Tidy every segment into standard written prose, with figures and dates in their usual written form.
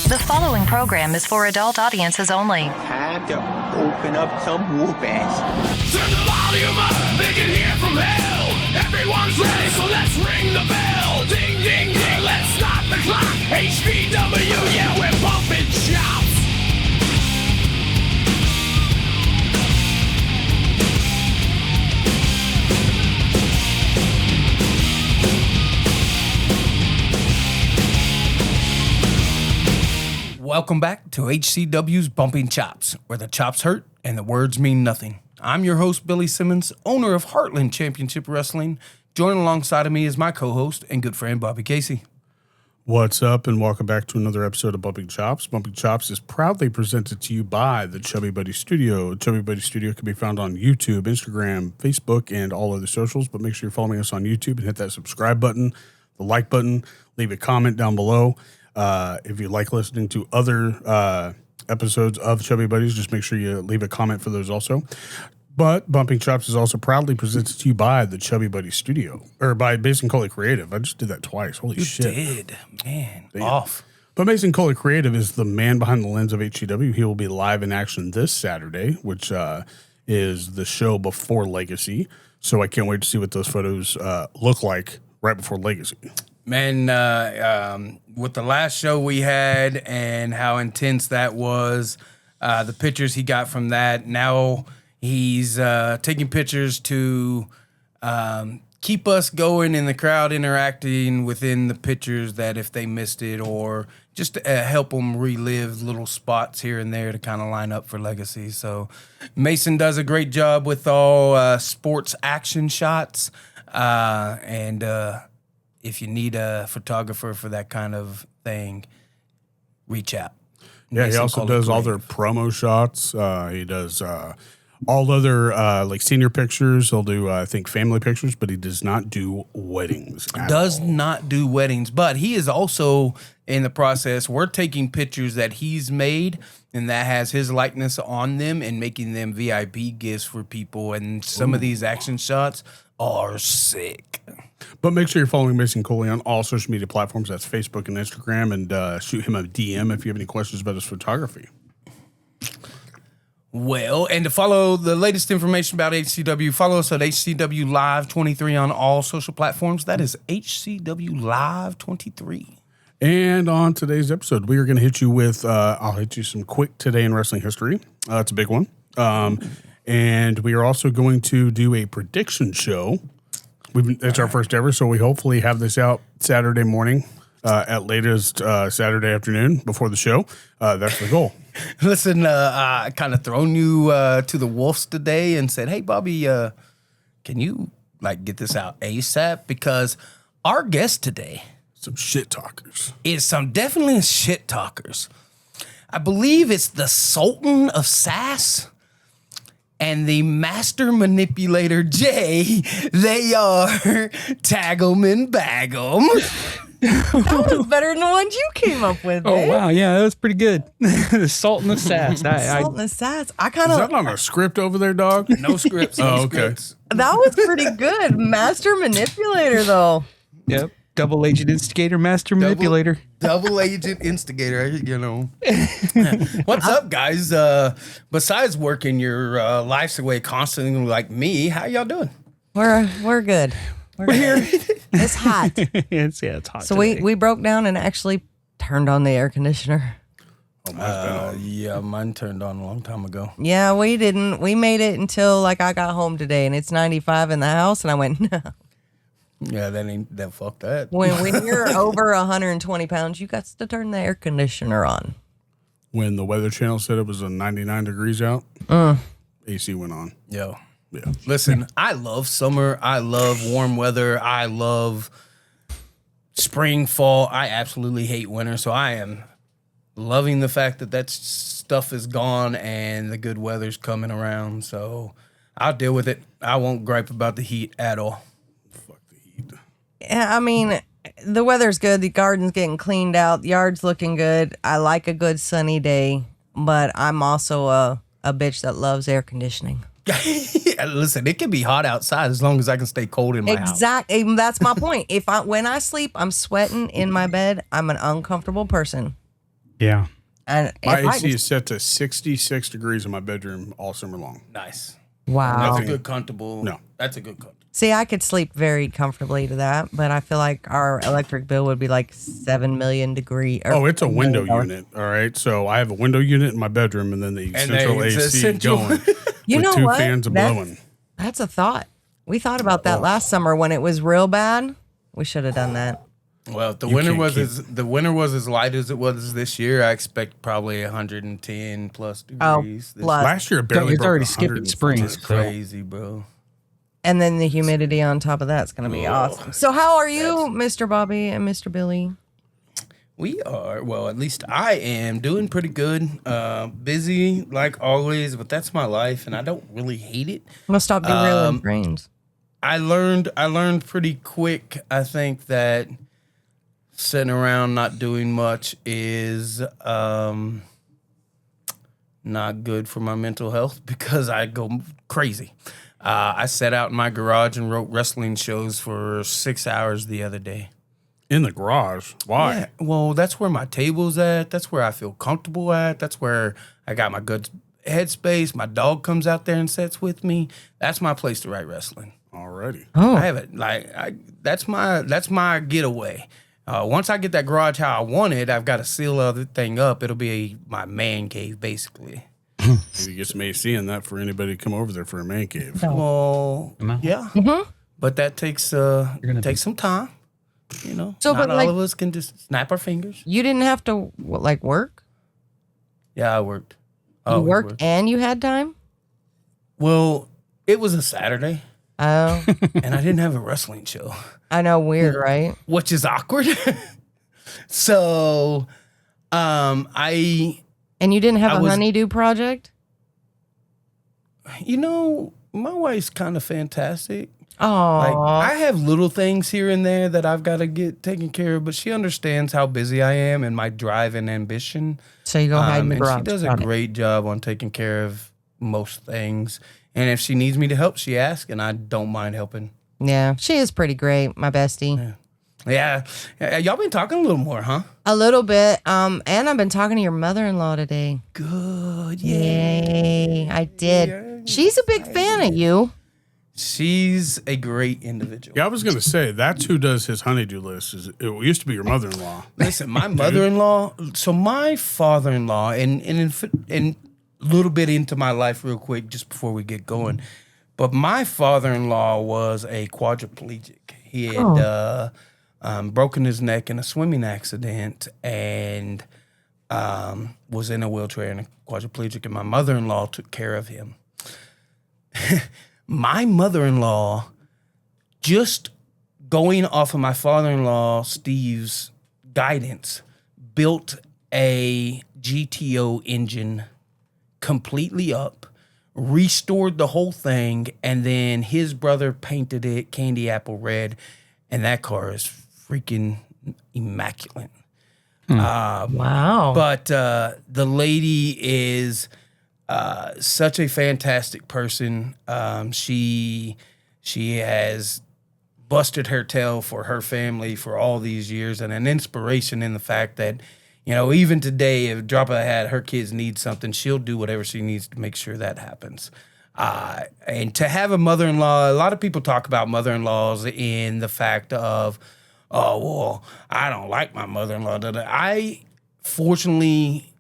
The following program is for adult audiences only. Time to open up some whoop ass. Turn the volume up, they can hear from hell. Everyone's ready, so let's ring the bell. Ding, ding, ding, let's start the clock. HCW, yeah, we're bumping chops. Welcome back to HCW's Bumping Chops, where the chops hurt and the words mean nothing. I'm your host, Billy Simmons, owner of Heartland Championship Wrestling. Joining alongside of me is my co-host and good friend, Bobby Casey. What's up, and welcome back to another episode of Bumping Chops. Bumping Chops is proudly presented to you by the Chubby Buddy Studio. Chubby Buddy Studio can be found on YouTube, Instagram, Facebook, and all other socials, but make sure you're following us on YouTube and hit that subscribe button, the like button, leave a comment down below. If you like listening to other episodes of Chubby Buddies, just make sure you leave a comment for those also. But Bumping Chops is also proudly presented to you by the Chubby Buddy Studio, or by Mason Coley Creative. I just did that twice. Holy shit. You did. Man, Damn. off. But Mason Coley Creative is the man behind the lens of HCW. He will be live in action this Saturday, which is the show before Legacy. So I can't wait to see what those photos look like right before Legacy. Man, with the last show we had and how intense that was, the pictures he got from that, now he's taking pictures to keep us going in the crowd interacting within the pictures, that if they missed it, or just to help them relive little spots here and there to kind of line up for Legacy. So Mason does a great job with all sports action shots, and if you need a photographer for that kind of thing, reach out. Yeah, Mason he also Coley does all their Creative. promo shots. He does all other like senior pictures. He'll do, I think, family pictures, but he does not do weddings. Does not do weddings, but he is also in the process. We're taking pictures that he's made and that has his likeness on them and making them VIP gifts for people. And some of these action shots are sick. But make sure you're following Mason Coley on all social media platforms. That's Facebook and Instagram, and shoot him a DM if you have any questions about his photography. Well, and to follow the latest information about HCW, follow us at HCW Live 23 on all social platforms. That is HCW Live 23. And on today's episode, we are going to hit you with, I'll hit you some quick Today in Wrestling History. It's a big one. And we are also going to do a prediction show. It's our first ever, so we hopefully have this out Saturday morning, at latest Saturday afternoon before the show. That's the goal. Listen, I kind of thrown you to the wolves today and said, hey, Bobby, can you get this out ASAP? Because our guest today... Some shit talkers. Is some definitely shit talkers. I believe it's the Sultan of Sass and the Master Manipulator Jay. They are Tag 'em and Bag 'em. That was better than the ones you came up with, Oh, babe. wow. Yeah, that was pretty good. The Sultan of Sass. Salt and sass. I kind Is of... that on a script over there, dog? No scripts. No Oh, okay. scripts. That was pretty good. Master Manipulator, though. Yep. Double agent instigator, master manipulator. Double agent instigator, you know. What's up, guys? Besides working your life's away constantly like me, how y'all doing? We're good. We're here. It's hot. it's hot. So today. we broke down and actually turned on the air conditioner. Yeah, mine turned on a long time ago. Yeah, we didn't. We made it until I got home today, and it's 95 in the house, and I went, no. Yeah, that fuck that. When you're over 120 pounds, you got to turn the air conditioner on. When the Weather Channel said it was 99 degrees out, AC went on. Yo. Yeah. Listen, I love summer. I love warm weather. I love spring, fall. I absolutely hate winter. So I am loving the fact that stuff is gone and the good weather's coming around. So I'll deal with it. I won't gripe about the heat at all. Fuck the heat. Yeah, I mean, the weather's good. The garden's getting cleaned out. The yard's looking good. I like a good sunny day, but I'm also a bitch that loves air conditioning. Listen, it can be hot outside as long as I can stay cold in my house. Exactly. That's my point. When I sleep, I'm sweating in my bed. I'm an uncomfortable person. Yeah. And My if I AC could- is set to 66 degrees in my bedroom all summer long. Nice. wow. That's a good comfortable. No. That's a good comfortable. See, I could sleep very comfortably to that, but I feel like our electric bill would be like 7 million degree. Oh, it's a window $7 million. unit. All right. So I have a window unit in my bedroom and then the central it's a AC central- going You with know two what? fans blowing. That's a thought. We thought about that last summer when it was real bad. We should have done that. Well, if the You winter can't was keep- the winter was as light as it was this year, I expect probably 110 plus Oh, degrees. This plus. Last year, it barely It's broke already 100 skipping and spring. something. is crazy, bro. And then the humidity on top of that's going to be awesome. So, how are you, Mr. Bobby and Mr. Billy? We are, well, at least I am doing pretty good. Busy like always, but that's my life, and I don't really hate it. I'm going to stop derailing brains. I learned pretty quick. I think that sitting around not doing much is not good for my mental health because I go crazy. I sat out in my garage and wrote wrestling shows for 6 hours the other day. In the garage. Why? Yeah, well, that's where my table's at. That's where I feel comfortable at. That's where I got my good headspace. My dog comes out there and sits with me. That's my place to write wrestling. Already. Oh, I have it that's my getaway. Once I get that garage how I want it, I've got to seal everything up. It'll be my man cave, basically. Maybe get some AC in that for anybody to come over there for a man cave. Well, yeah, but that takes some time. You know, So, not but, all like- of us can just snap our fingers. you didn't have to, work? Yeah, I worked. You Always worked and you had time? Well, it was a Saturday, Oh, and I didn't have a wrestling show, I know. Weird, right? which is awkward. So, I. And you didn't have I a was- honeydew project? You know, my wife's kind of fantastic. Oh, Like, I have little things here and there that I've got to get taken care of, but she understands how busy I am and my drive and ambition. so you go hide in the And garage. she does a Got it. great job on taking care of most things. And if she needs me to help, she asks, and I don't mind helping. Yeah, she is pretty great, my bestie. Yeah. Y'all been talking a little more, huh? A little bit. And I've been talking to your mother-in-law today. Good. Yay, I did. She's a big fan of you. She's a great individual. Yeah, I was going to say, that's who does his honeydew list. It used to be your mother-in-law. Listen, my mother-in-law, so my father-in-law, and a little bit into my life real quick just before we get going, but my father-in-law was a quadriplegic. He had broken his neck in a swimming accident and was in a wheelchair and a quadriplegic, and my mother-in-law took care of him. My mother-in-law, just going off of my father-in-law, Steve's guidance, built a GTO engine completely up, restored the whole thing, and then his brother painted it candy apple red, and that car is freaking immaculate. Wow. But the lady is such a fantastic person. She has busted her tail for her family for all these years, and an inspiration in the fact that, you know, even today, if drop of a hat, her kids need something, she'll do whatever she needs to make sure that happens. And to have a mother-in-law, a lot of people talk about mother-in-laws in the fact of, oh, well, I don't like my mother-in-law. I fortunately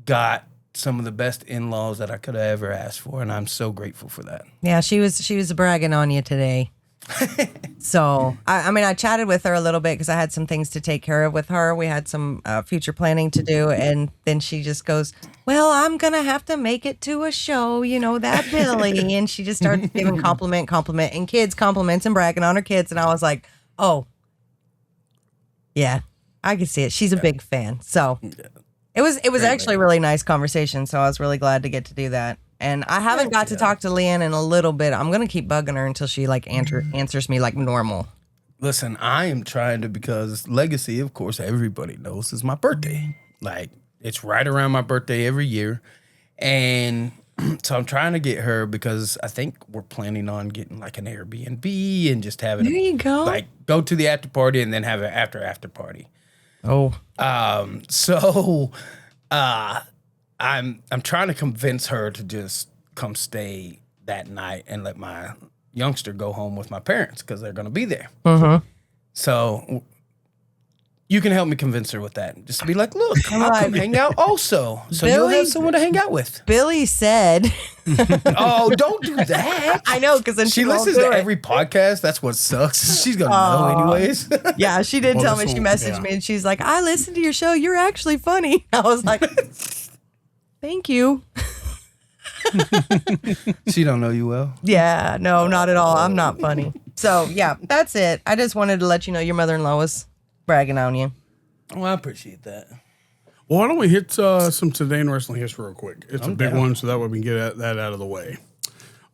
got some of the best in-laws that I could have ever asked for, and I'm so grateful for that. Yeah, she was bragging on you today. So, I mean, I chatted with her a little bit because I had some things to take care of with her. We had some future planning to do. And then she just goes, well, I'm going to have to make it to a show, you know, that Billy. And she just started giving compliment, and kids compliments and bragging on her kids. And I was like, oh, yeah, I can see it. She's a big fan. So it was actually a really nice conversation. So I was really glad to get to do that. And I haven't got to talk to Leanne in a little bit. I'm going to keep bugging her until she like answers me like normal. Listen, I am trying to, because Legacy, of course, everybody knows, is my birthday. Like, it's right around my birthday every year. And so I'm trying to get her, because I think we're planning on getting like an Airbnb and just having There you go. like go to the after party and then have an after party. Oh. So I'm trying to convince her to just come stay that night and let my youngster go home with my parents because they're going to be there. Mm-hmm. So you can help me convince her with that. Just be like, look, I'll come hang out also. So you'll have someone to hang out with. Billy said. Oh, don't do that. I know, because then She listens to every podcast. That's what sucks. She's going to know anyways. Yeah, she did tell me. this She one- messaged yeah. me and she's like, I listened to your show. You're actually funny. I was like, thank you. She don't know you well. Yeah, no, not at all. I'm not funny. So, yeah, that's it. I just wanted to let you know your mother-in-law was bragging on you. Well, I appreciate that. Well, why don't we hit some Today in Wrestling History real quick? It's a big down. one, so that way we can get that out of the way.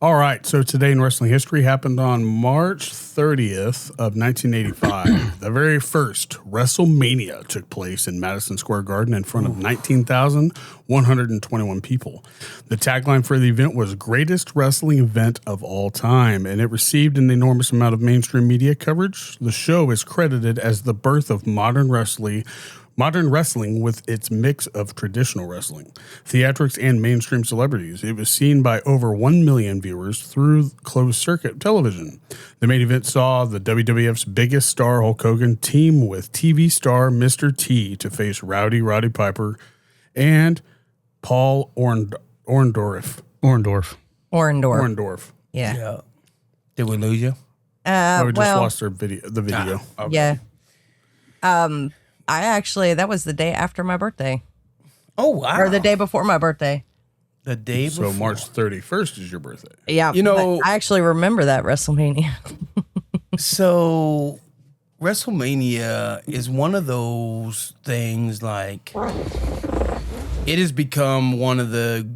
All right, so Today in Wrestling History happened on March 30th of 1985. The very first WrestleMania took place in Madison Square Garden in front of 19,121 people. The tagline for the event was Greatest Wrestling Event of All Time, and it received an enormous amount of mainstream media coverage. The show is credited as the birth of modern wrestling with its mix of traditional wrestling, theatrics, and mainstream celebrities. It was seen by over 1 million viewers through closed-circuit television. The main event saw the WWF's biggest star, Hulk Hogan, team with TV star Mr. T to face Rowdy Roddy Piper and Paul Orndorff. Orndorff. Yeah. Yeah. Did we lose you? Oh, we just well, lost the video. yeah. I actually, that was the day after my birthday. Oh, wow. Or the day before my birthday. The day before. So March 31st is your birthday. Yeah. You know- but I actually remember that WrestleMania. So WrestleMania is one of those things like it has become one of the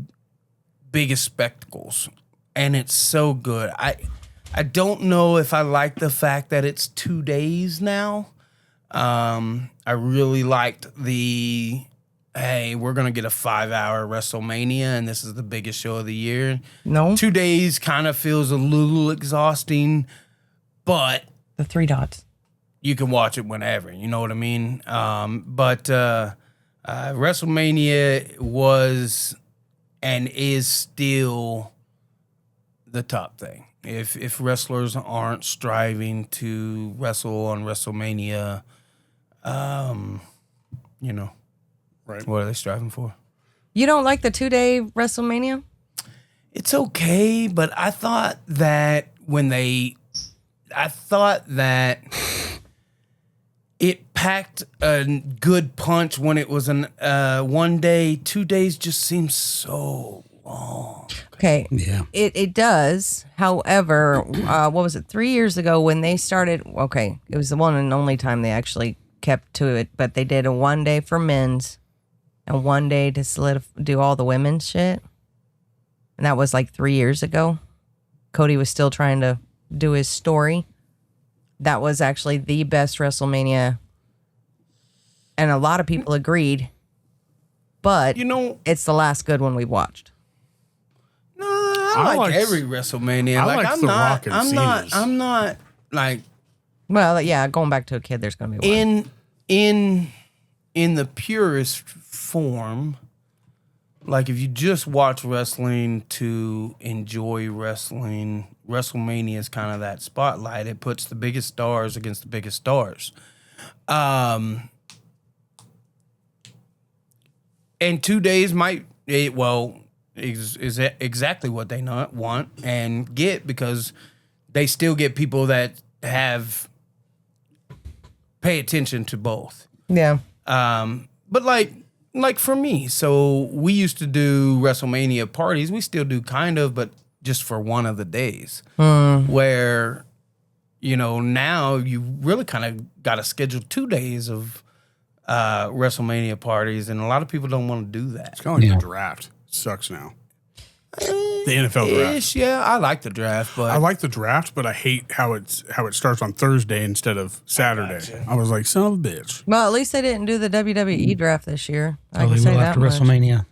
biggest spectacles and it's so good. I don't know if I like the fact that it's 2 days now. I really liked hey, we're going to get a 5-hour WrestleMania and this is the biggest show of the year. No. 2 days kind of feels a little exhausting, but The 3 dots. you can watch it whenever, you know what I mean? But WrestleMania was and is still the top thing. If wrestlers aren't striving to wrestle on WrestleMania, you know, Right. what are they striving for? You don't like the 2-day WrestleMania? It's okay, but I thought that it packed a good punch when it was an 1 day. 2 days just seems so long. Okay. Yeah. It does. However, what was it? 3 years ago when they started, okay, it was the one and only time they actually kept to it, but they did a 1 day for men's and 1 day to do all the women's shit. And that was like 3 years ago. Cody was still trying to do his story. That was actually the best WrestleMania. And a lot of people agreed. But You know, it's the last good one we watched. no, I I like like- every WrestleMania. I Like like I'm The not, Rock and I'm not, Cena's. I'm not like Well, yeah, going back to a kid, there's going to be one. in the purest form. Like if you just watch wrestling to enjoy wrestling, WrestleMania is kind of that spotlight. It puts the biggest stars against the biggest stars. And 2 days is exactly what they not want and get because they still get people that pay attention to both. Yeah. But like for me, so we used to do WrestleMania parties. We still do kind of, but just for one of the days. Where, you know, now you really kind of got to schedule 2 days of WrestleMania parties, and a lot of people don't want to do that. It's kind of like the draft. Sucks now. The NFL draft. Ish, yeah, I like the draft, but I like the draft, but I hate how it starts on Thursday instead of Saturday. I was like, son of a bitch. Well, at least they didn't do the WWE draft this year. I Oh, can they say will that after much. WrestleMania.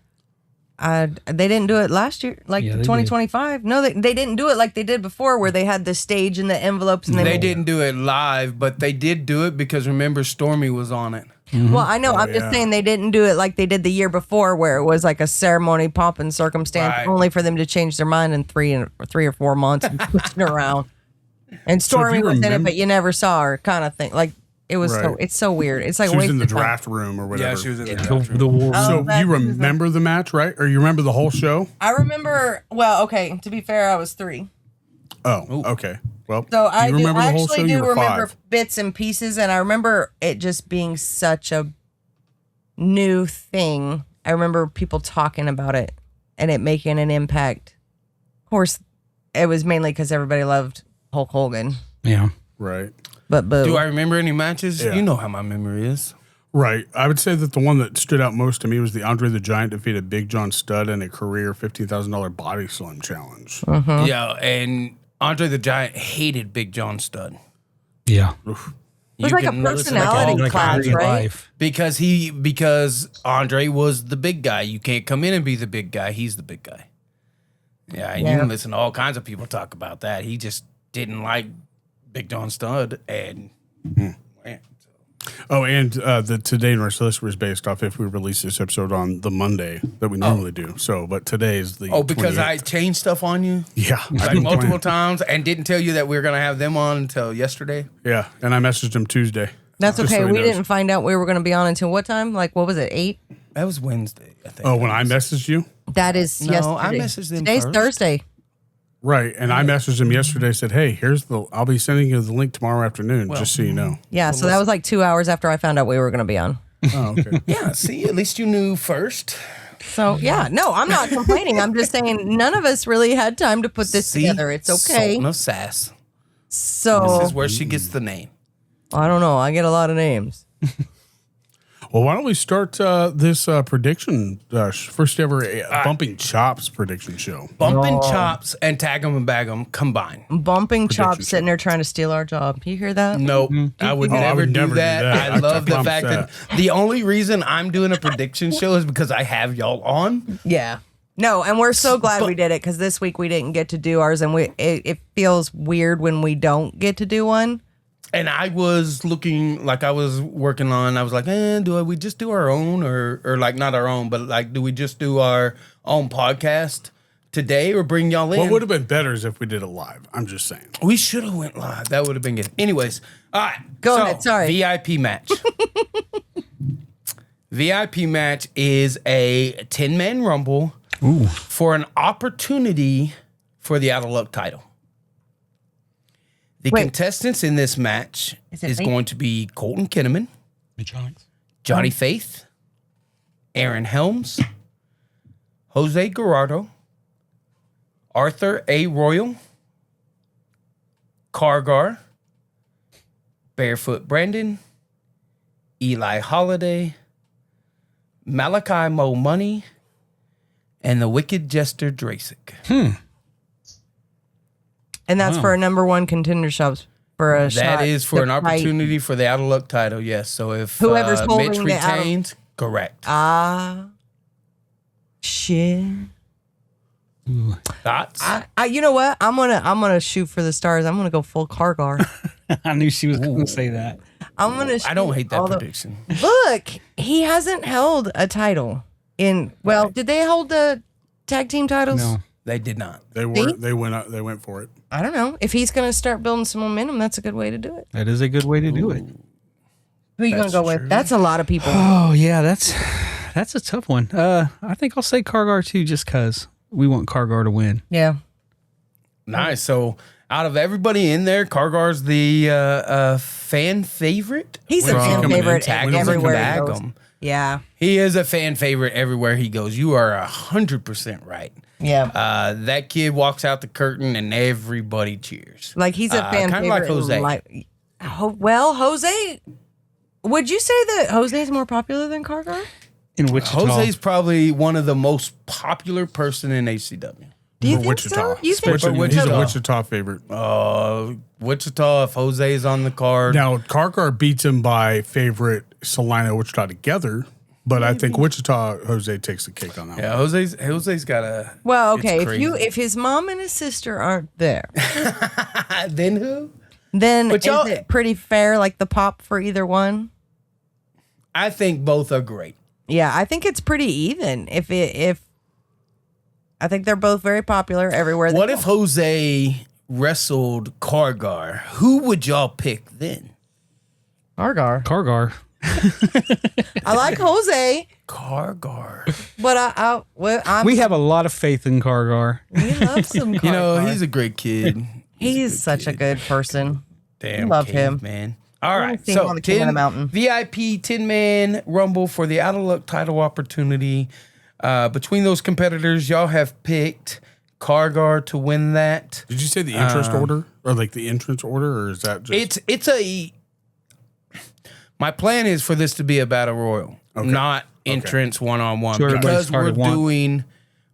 They didn't do it last year, like Yeah, they 2025. No, they didn't do it like they did before, where they had the stage and the envelopes. And They didn't do it live, but they did do it because remember Stormy was on it. Well, I know. I'm just saying they didn't do it like they did the year before, where it was like a ceremony, pomp and circumstance, Right. only for them to change their mind in 3 or 4 months and switch it around. And Stormy was in it, but you never saw her, kind of thing. Like it was. Right. So it's so weird. It's like She was in the wasted time. draft room or whatever. Yeah, she was in The war. So that- you remember the match, right? Or you remember the whole show? I remember. Well, okay. To be fair, I was 3. Oh, okay. Well, So I you remember the whole show? actually You do were remember 5. bits and pieces, and I remember it just being such a new thing. I remember people talking about it and it making an impact. Of course, it was mainly because everybody loved Hulk Hogan. Yeah. Right. But boo. Do I remember any matches? Yeah. You know how my memory is. Right. I would say that the one that stood out most to me was the Andre the Giant defeated Big John Studd in a career $15,000 body slam challenge. Yeah, and Andre the Giant hated Big John Studd. Yeah. it was like a personality clash, real right? life. because Andre was the big guy. You can't come in and be the big guy. He's the big guy. Yeah, and you Yeah. can listen to all kinds of people talk about that. He just didn't like Big John Studd, and man, Oh, and the Today in Wrestling was based off if we release this episode on the Monday that we normally do. So, but today is the because 28th. I changed stuff on you Yeah. I like didn't multiple plan. times and didn't tell you that we were gonna have them on until yesterday. Yeah. And I messaged him Tuesday. That's Just okay. so he We knows. didn't find out we were going to be on until what time? Like, what was it, 8? That was Wednesday, I think. Oh, when I messaged you? That is No, yesterday. I messaged them Today's first. Thursday. Right. And I messaged him yesterday, said, hey, I'll be sending you the link tomorrow afternoon, just so you know. Yeah, so that was like 2 hours after I found out we were going to be on. Oh, okay. Yeah, see, at least you knew first. So, yeah, no, I'm not complaining. I'm just saying none of us really had time to put this See? together. It's okay. Salt, no sass. So, This is where she gets the name. I don't know. I get a lot of names. Well, why don't we start this prediction, first ever Bumping Chops prediction show? Bumping chops and tag 'em and bag 'em combined. Bumping chops show. sitting there trying to steal our job. You hear that? Nope, I would Oh, I never would do never do that. that. I love the promise fact that the only reason I'm doing a prediction show is because I have y'all on. Yeah. No, and we're so glad we did it because this week we didn't get to do ours, and it feels weird when we don't get to do one. And I was looking, like I was working on, I was like, do we just do our own or like not our own, but like, do we just do our own podcast today or bring y'all in? What would have been better is if we did it live. I'm just saying. We should have went live. That would have been good. Anyways, all right. Go ahead, sorry. VIP match. VIP match is a 10-man rumble for an opportunity for the Out of Luck title. The Wait. contestants in this match Is it is me? going to be Colton Kinnaman, Johnny Faith, Aaron Helms, Jose Gerardo, Arthur A. Royal, Kargar, Barefoot Brandon, Eli Holiday, Malachi Mo Money, and the Wicked Jester Drasic. And that's for a number one contender shops for a shot. That is for to an fight. opportunity for the Out of Luck title, yes. So if Whoever's holding Mitch the Out of- retains, correct. Shit. Thoughts? You know what? I'm gonna shoot for the stars. I'm gonna go full Kargar. I knew she was going to say that. I'm gonna. I don't hate that all the- prediction. Look, he hasn't held a title in. Well, did they hold the tag team titles? No. They did not. They went for it. I don't know. If he's gonna start building some momentum, that's a good way to do it. That is a good way to do it. Who are you gonna go with? That's a lot of people. Oh, yeah, that's a tough one. I think I'll say Kargar too, just because we want Kargar to win. Yeah. Nice. So out of everybody in there, Kargar's the fan favorite. He's a When does he fan come in? favorite Tag 'em and everywhere he bag goes. 'em. Yeah. He is a fan favorite everywhere he goes. You are 100% right. Yeah. That kid walks out the curtain and everybody cheers. Like he's a fan kind of favorite. like Jose. Well, Jose. Would you say that Jose is more popular than Kargar? In Wichita. Jose's probably one of the most popular person in HCW. Do you For think Wichita. so? You think Especially For he's a Wichita. Wichita favorite. Wichita, if Jose's on the card. Now, Karkar beats him by favorite Salina Wichita together. But I think Wichita Jose takes the cake on that. Yeah, one. Jose's got a. Well, it's okay, crazy. if his mom and his sister aren't there, Then who? then But is y'all- it pretty fair, like the pop for either one? I think both are great. Yeah, I think it's pretty even. If I think they're both very popular everywhere. What if Jose wrestled Kargar? Who would y'all pick then? Argar? Kargar. I like Jose, Kargar. but I'm We have a lot of faith in Kargar. we love some. Kargar. You know, he's a great kid. he's such a good person. Damn, love him. man. All wanna right, see him so on the King of the Mountain. VIP 10-man Rumble for the Out of Luck title opportunity. Between those competitors, y'all have picked Kargar to win that. Did you say the interest order or like the entrance order, or is that just? It's a. My plan is for this to be a battle royal, not entrance one-on-one, So everybody because start at one.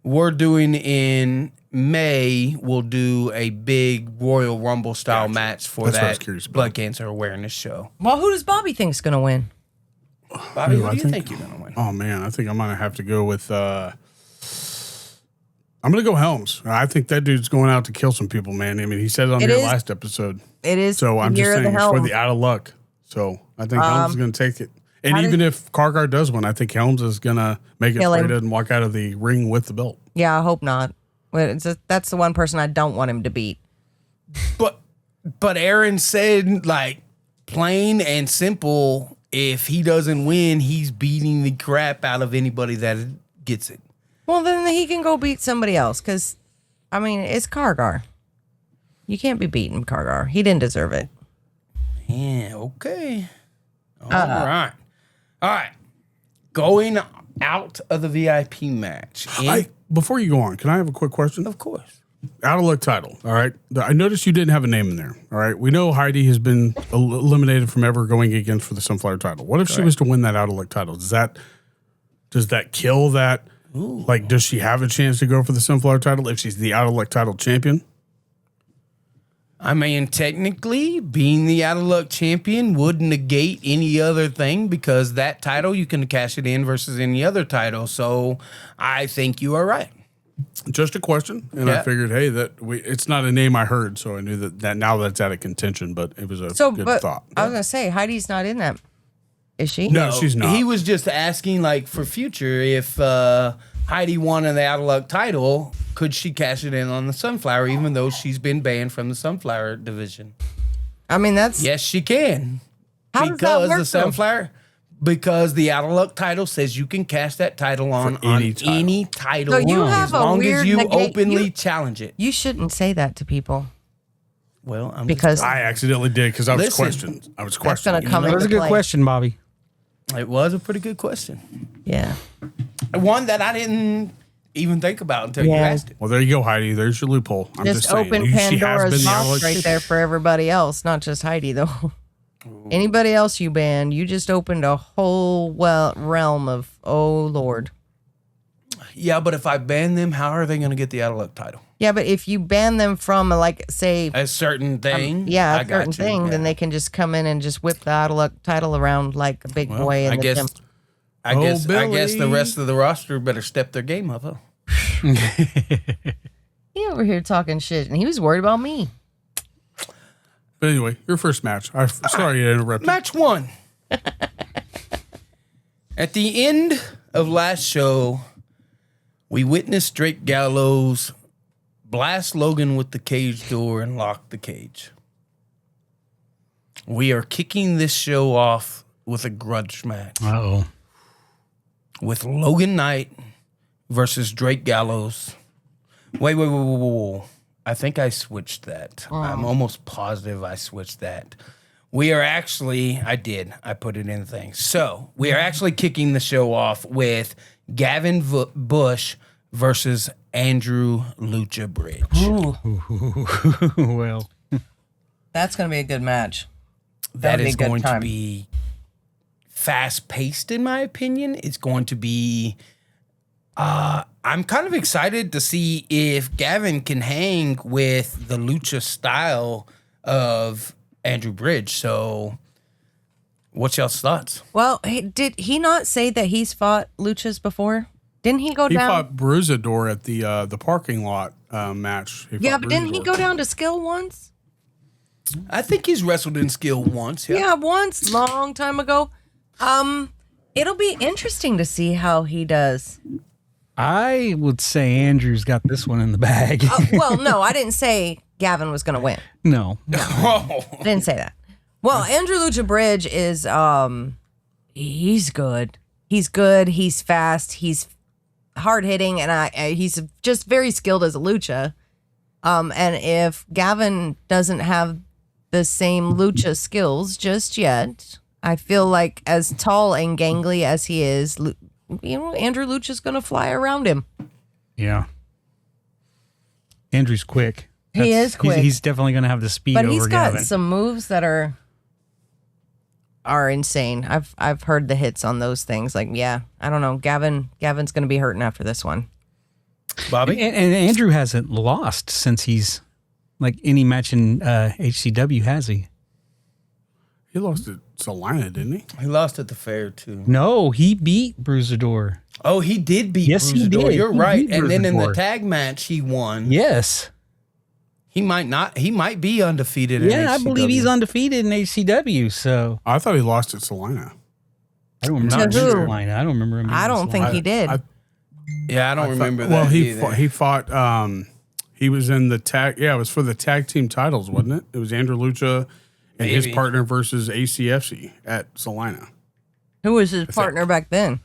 we're doing in May. We'll do a big Royal Rumble style match for That's what I was that curious about. blood cancer awareness show. Well, who does Bobby think's gonna win? Bobby, Ooh, who I do you think- think you're gonna win? Oh man, I think I'm gonna have to go with. I'm gonna go Helms. I think that dude's going out to kill some people, man. I mean, he said it on It your is- last episode. It is. So I'm the just year of saying the it's for Helm. the out of luck. So I think Helms is going to take it. And how even did- if Kargar does win, I think Helms is going to make it Kill him. straight and walk out of the ring with the belt. Yeah, I hope not. But that's the one person I don't want him to beat. But Aaron said, like, plain and simple, if he doesn't win, he's beating the crap out of anybody that gets it. Well, then he can go beat somebody else because, I mean, it's Kargar. You can't be beating Kargar. He didn't deserve it. Yeah, okay. All right. All right. Going out of the VIP match. Before you go on, can I have a quick question? Of course. Out of luck title. All right. I noticed you didn't have a name in there. All right. We know Heidi has been eliminated from ever going against for the Sunflower title. What if she was to win that out of luck title? Does that kill that? Like, does she have a chance to go for the Sunflower title if she's the out of luck title champion? I mean, technically, being the out of luck champion would negate any other thing because that title, you can cash it in versus any other title. So I think you are right. Just a question, and I Yeah. figured, hey, it's not a name I heard, so I knew that now that's out of contention. But it was a good But thought. I was gonna say Heidi's not in that. Is she? No, she's not. He was just asking, like, for future, if Heidi won the out of luck title, could she cash it in on the Sunflower, even though she's been banned from the Sunflower division? I mean, that's Yes, she can. How does that Because work, the though? Sunflower, because the out of luck title says you can cash that title on any any title. title. So you have as a long weird as you negate- openly you- challenge it. you shouldn't say that to people Well, I'm because I accidentally did because I was Listen. questioned. I was that's questioning. gonna come That was a into good play. question, Bobby. it was a pretty good question. Yeah. One that I didn't even think about until you Yeah. asked it. Well, there you go, Heidi. There's your loophole. I'm just, Just saying. open She has been Pandora's the out of box luck- right there for everybody else, not just Heidi though. Anybody else you banned, you just opened a whole realm of oh Lord. Yeah, but if I ban them, how are they going to get the out of luck title? Yeah, but if you ban them from like say A certain thing. yeah, I a got certain you, thing, then yeah. they can just come in and just whip the out of luck title around like a big boy in I the guess. gym. I Oh, guess. I guess the Billy. rest of the roster better step their game up. Huh? He over here talking shit, and he was worried about me. But anyway, your first match. Sorry to interrupt. Match 1. At the end of last show, we witnessed Drake Gallows blast Logan with the cage door and lock the cage. We are kicking this show off with a grudge match Uh-oh. with Logan Knight versus Drake Gallows. Wait. I think I switched that. I'm almost positive I switched that. We are actually, I put it in the thing. So we are actually kicking the show off with Gavin Bush versus Andrew Lucha Bridge. Well, That's gonna be a good match. That That'll be is a good going to time. be fast paced, in my opinion. It's going to be. I'm kind of excited to see if Gavin can hang with the lucha style of Andrew Bridge. So What's y'all's thoughts? Well, did he not say that he's fought luchas before? Didn't he go He down? fought Bruisador at the parking lot match. Yeah, but didn't he go down to skill once? I think he's wrestled in skill once. Yeah, once, long time ago. It'll be interesting to see how he does. I would say Andrew's got this one in the bag. Well, no, I didn't say Gavin was going to win. No. I didn't say that. Well, Andrew Lucha Bridge is, he's good. He's good. He's fast. He's hard hitting, and he's just very skilled as a lucha. And if Gavin doesn't have the same lucha skills just yet, I feel like as tall and gangly as he is, Andrew Lucha's going to fly around him. Yeah. Andrew's quick. He is quick. He's definitely going to have the speed But over he's got Gavin. some moves that are insane. I've heard the hits on those things. Like, yeah, I don't know. Gavin's going to be hurting after this one. Bobby? And Andrew hasn't lost since he's like any match in HCW, has he? He lost to Salina, didn't he? He lost at the fair, too. No, he beat Bruisador. Oh, he did beat Yes, he Bruisador. did. You're He right. beat And then in the Bruisador. tag match, he won. Yes. He might be undefeated in Yeah, I believe he's HCW. undefeated in HCW. So I thought he lost at Salina. I don't remember. To who? Line. I don't remember him. I don't think he did. Yeah, I don't remember that Well, either. he fought. He was in the tag. Yeah, it was for the tag team titles, wasn't it? It was Andrew Lucha and his Maybe. partner versus ACFC at Salina. Who was his partner back then?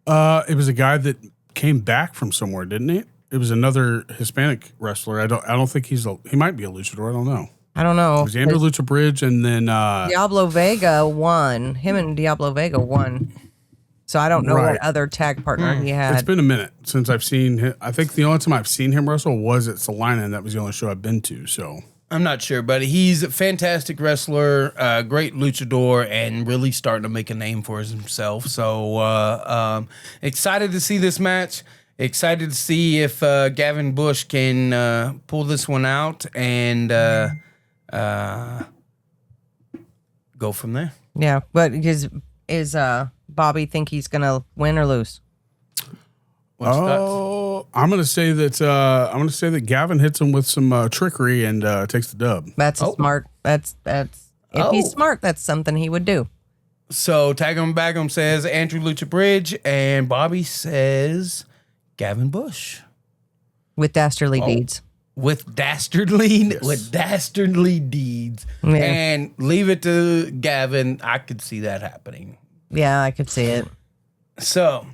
It was a guy that came back from somewhere, didn't he? It was another Hispanic wrestler. I don't think he might be a luchador. I don't know. I don't know. It was Andrew Lucha Bridge, and then Diablo Vega won. Him and Diablo Vega won. So I don't know Right. what other tag partner he it's had. been a minute since I've seen him. I think the only time I've seen him wrestle was at Salina, and that was the only show I've been to. So I'm not sure, but he's a fantastic wrestler, great luchador, and really starting to make a name for himself. So excited to see this match. Excited to see if Gavin Bush can pull this one out and go from there. Yeah, but is Bobby think he's gonna win or lose? What's oh, I'm gonna say that Gavin hits him with some trickery and takes the dub. That's a smart. That's if he's smart, that's something he would do. So Tag'em Bag'em says Andrew Lucha Bridge, and Bobby says Gavin Bush. With dastardly deeds. With dastardly deeds. Yeah. And leave it to Gavin. I could see that happening. Yeah, I could see it. So,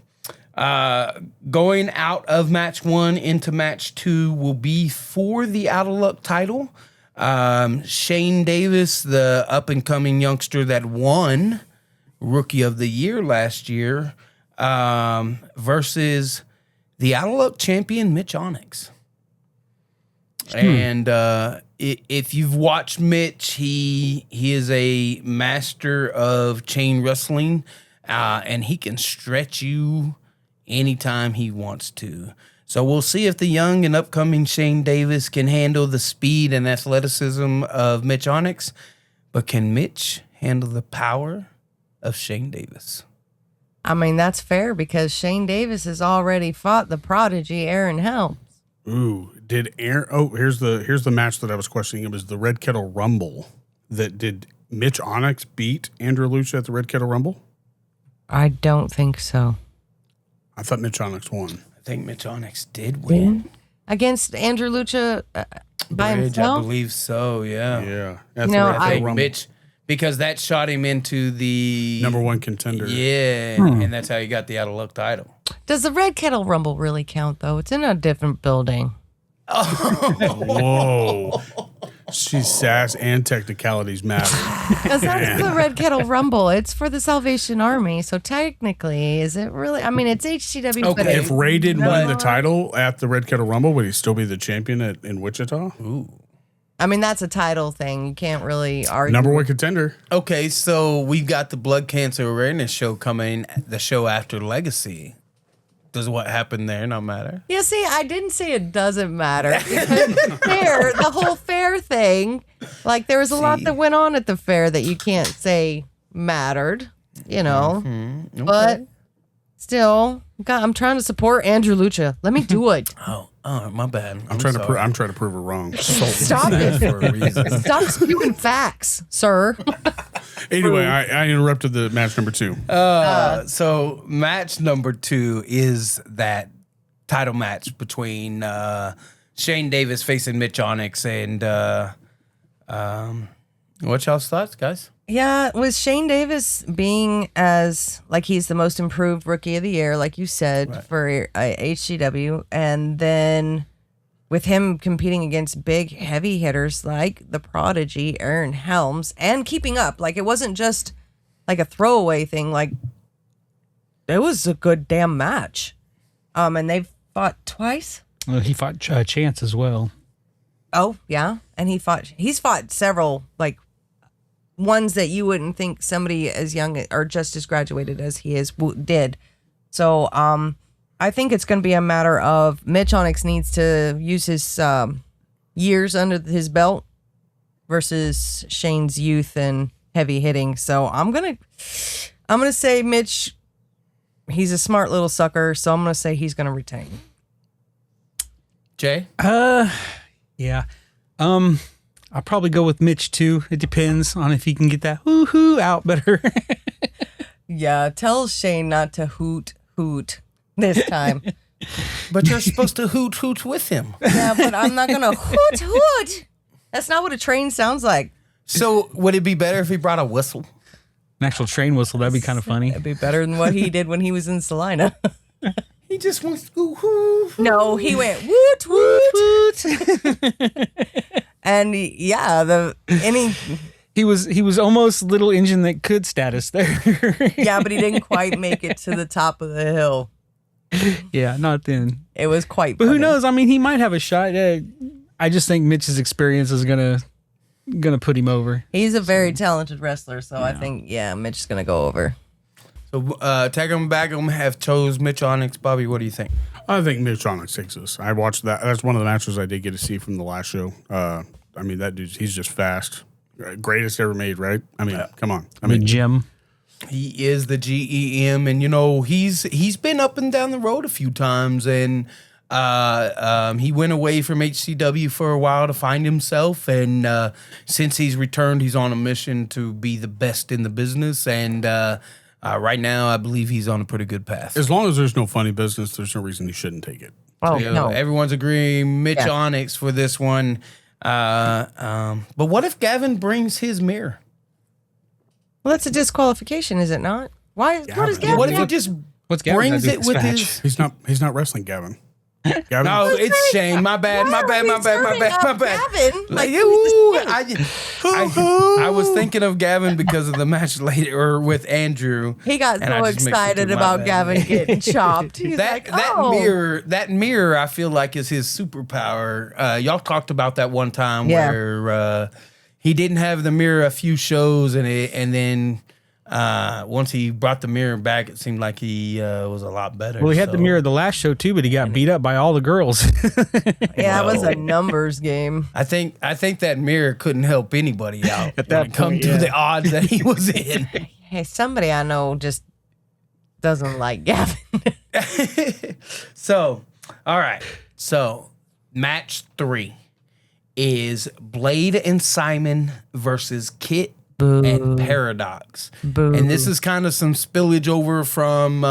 going out of match 1 into match 2 will be for the Out of Luck title. Shane Davis, the up-and-coming youngster that won Rookie of the Year last year, versus the Out of Luck champion, Mitch Onyx. And if you've watched Mitch, he is a master of chain wrestling, and he can stretch you anytime he wants to. So we'll see if the young and upcoming Shane Davis can handle the speed and athleticism of Mitch Onyx, but can Mitch handle the power of Shane Davis? I mean, that's fair because Shane Davis has already fought the prodigy Aaron Helms. Ooh, did Aaron? Oh, here's the match that I was questioning. It was the Red Kettle Rumble. Did Mitch Onyx beat Andrew Lucha at the Red Kettle Rumble? I don't think so. I thought Mitch Onyx won. I think Mitch Onyx did win. Against Andrew Lucha by Bridge, himself? I believe so, yeah. Yeah, at No, the Red I Kettle think Rumble. Mitch, because that shot him into the #1 contender. Yeah, and that's how he got the Out of Luck title. Does the Red Kettle Rumble really count, though? It's in a different building. Whoa. She's sass and technicalities matter. Because that's the Red Kettle Rumble. It's for the Salvation Army. So technically, is it really? I mean, it's HCW. But Okay. If Ray didn't win the No. title at the Red Kettle Rumble, would he still be the champion in Wichita? I mean, that's a title thing. You can't really argue. #1 contender. Okay, so we've got the Blood Cancer Awareness show coming, the show after Legacy. Does what happened there not matter? Yeah, see, I didn't say it doesn't matter. Because fair, the whole fair thing, like there was a lot that went on at the fair that you can't say mattered, you know, but still, God, I'm trying to support Andrew Lucha. Let me do it. Oh, my bad. I'm trying to prove her wrong. Stop it. for a reason. Stop spewing facts, sir. Anyway, I interrupted the match number 2. So match number 2 is that title match between Shane Davis facing Mitch Onyx and what y'all's thoughts, guys? Yeah, with Shane Davis being as like he's the most improved rookie of the year, like you said, for HCW, and then with him competing against big heavy hitters like the Prodigy, Aaron Helms, and keeping up, like it wasn't just like a throwaway thing. Like it was a good damn match. And they've fought twice. He fought Chance as well. Oh yeah, and he's fought several like ones that you wouldn't think somebody as young or just as graduated as he is did. So I think it's going to be a matter of Mitch Onyx needs to use his years under his belt versus Shane's youth and heavy hitting. So I'm gonna say Mitch. He's a smart little sucker, so I'm gonna say he's gonna retain. Jay? Yeah. I'll probably go with Mitch too. It depends on if he can get that hoo-hoo out better. Yeah, tell Shane not to hoot this time. But you're supposed to hoot with him. Yeah, but I'm not gonna hoot. That's not what a train sounds like. So would it be better if he brought a whistle? An actual train whistle, that'd be kind of funny. It'd be better than what he did when he was in Salina. He just wants to go hoo. No, he went woot woot. And yeah, He was almost little engine that could status there. yeah, but he didn't quite make it to the top of the hill. Yeah, not then. It was quite. But who funny. knows? I mean, he might have a shot. I just think Mitch's experience is gonna put him over. He's a very talented wrestler, so I think Mitch is gonna go over. So Tag'em Bag'em have chose Mitch Onyx. Bobby, what do you think? I think Mitch Onyx takes this. I watched that. That's one of the matches I did get to see from the last show. I mean, that dude, he's just fast. Greatest ever made, right? I mean, come on. I mean, Jim. He is the GEM, and he's been up and down the road a few times, and he went away from HCW for a while to find himself, and since he's returned, he's on a mission to be the best in the business, and right now, I believe he's on a pretty good path. as long as there's no funny business, there's no reason he shouldn't take it. Oh So, no, everyone's agreeing Mitch Yeah. Onyx for this one. But what if Gavin brings his mirror? well, that's a disqualification, is it not? Why? What is Gavin. Gavin? What if he just What's Gavin brings gonna do it with this his? match? He's not wrestling Gavin. Gavin. No, it's Shane. My bad. My bad. My bad. My bad. My bad. Gavin, Like, like, ooh, I was thinking of Gavin because of the match later or with Andrew. he got and I so just mixed the excited two. My about bad. Gavin getting chopped. He's That like, oh. that mirror, I feel like is his superpower. Y'all talked about that one time Yeah. where he didn't have the mirror a few shows, and then once he brought the mirror back, it seemed like he was a lot better. Well, he had the mirror the last show too, but he got beat up by all the girls. Yeah, it was a numbers game. I think that mirror couldn't help anybody out At that when it come point, to yeah. the odds that he was in. Hey, somebody I know just doesn't like Gavin. So, all right. So, match 3 is Blade and Simon versus Kit and Paradox. Boo. And this is kind of some spillage over from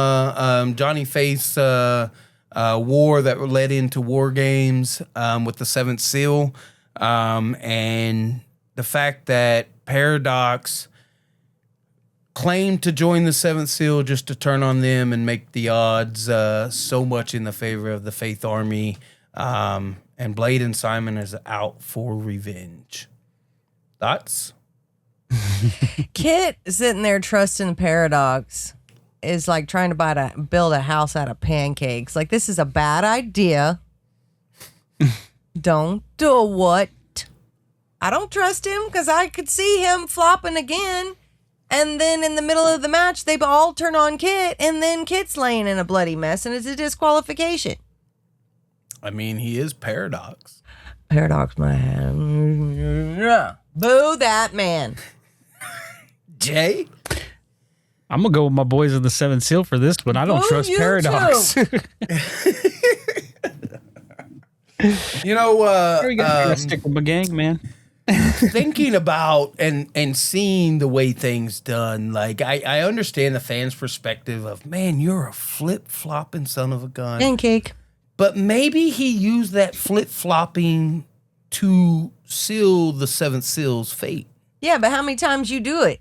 Johnny Face war that led into War Games with the Seventh Seal. And the fact that Paradox claimed to join the Seventh Seal just to turn on them and make the odds so much in the favor of the Faith Army. And Blade and Simon is out for revenge. Thoughts? Kit sitting there trusting Paradox is like trying to build a house out of pancakes. Like, this is a bad idea. Don't do it. I don't trust him because I could see him flopping again. And then in the middle of the match, they all turn on Kit, and then Kit's laying in a bloody mess, and it's a disqualification. I mean, he is Paradox. Paradox, man. Boo that man. Jay? I'm gonna go with my boys in the 7th Seal for this one. I don't Oh, trust you Paradox. You know, We gotta stick with my gang, man. thinking about and seeing the way things done, like I understand the fans' perspective of, man, you're a flip-flopping son of a gun. Pancake. But maybe he used that flip-flopping to seal the 7th Seal's fate. Yeah, but how many times you do it?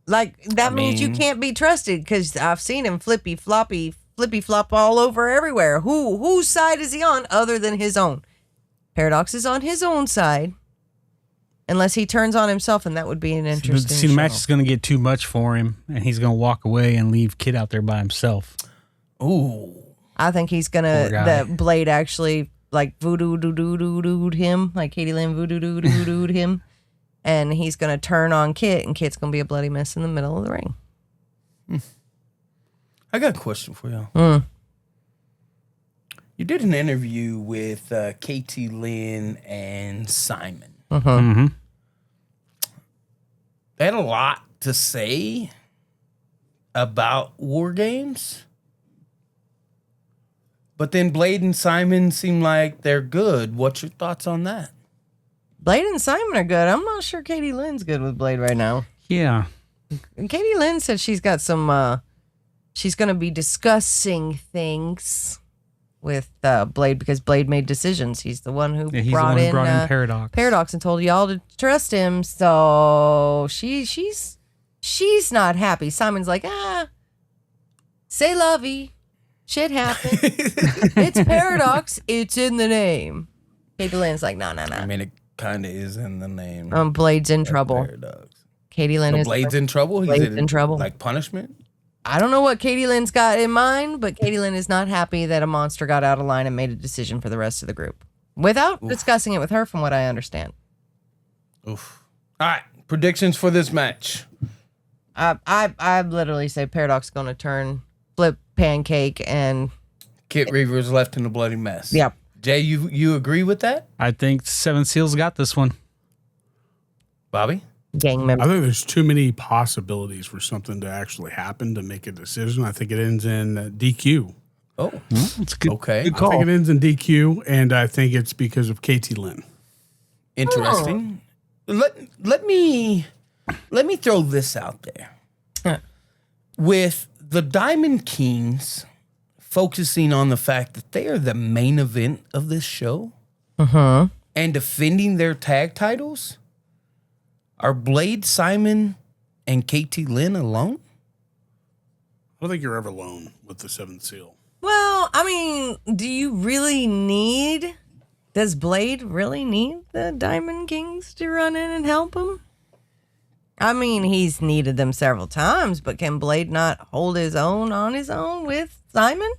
Like, that means you mean- can't be trusted because I've seen him flippy flop all over everywhere. Whose side is he on other than his own? Paradox is on his own side. Unless he turns on himself, and that would be an interesting See, the match show. is gonna get too much for him, and he's gonna walk away and leave Kid out there by himself. Ooh. I think he's gonna Poor guy. that Blade actually like voodoo doo doo doo dooed him, like Katie Lynn voodoo doo doo dooed him, and he's gonna turn on Kit, and Kit's gonna be a bloody mess in the middle of the ring. I got a question for y'all. You did an interview with KT Lynn and Simon. They had a lot to say about War Games. But then Blade and Simon seem like they're good. What's your thoughts on that? Blade and Simon are good. I'm not sure Katie Lynn's good with Blade right now. Yeah, And Katie Lynn said she's got some. She's gonna be discussing things with Blade because Blade made decisions. He's the one who yeah, he's the brought one who in, brought in Paradox. Paradox and told y'all to trust him. So she's not happy. Simon's like, say lovey. Shit happened. It's Paradox. It's in the name. Katie Lynn's like, no. I mean, it kind of is in the name. Blade's in trouble. Paradox. Katie Lynn So is Blade's in trouble? Blade's in trouble. Like punishment? I don't know what Katie Lynn's got in mind, but Katie Lynn is not happy that a monster got out of line and made a decision for the rest of the group without discussing it with her, from what I understand. Oof. All right. Predictions for this match. I literally say Paradox is going to turn flip pancake and Kit Reaver's left in a bloody mess. Yep. Jay, you agree with that? I think 7 Seals got this one. Bobby? gang I member. think there's too many possibilities for something to actually happen to make a decision. I think it ends in DQ. Oh, It's good. okay. Good I call. think it ends in DQ, and I think it's because of KT Lynn. Interesting. Let me throw this out there. With the Diamond Kings focusing on the fact that they are the main event of this show and defending their tag titles, are Blade, Simon, and KT Lynn alone? I don't think you're ever alone with the Seventh Seal. Well, I mean, does Blade really need the Diamond Kings to run in and help him? I mean, he's needed them several times, but can Blade not hold his own on his own with Simon?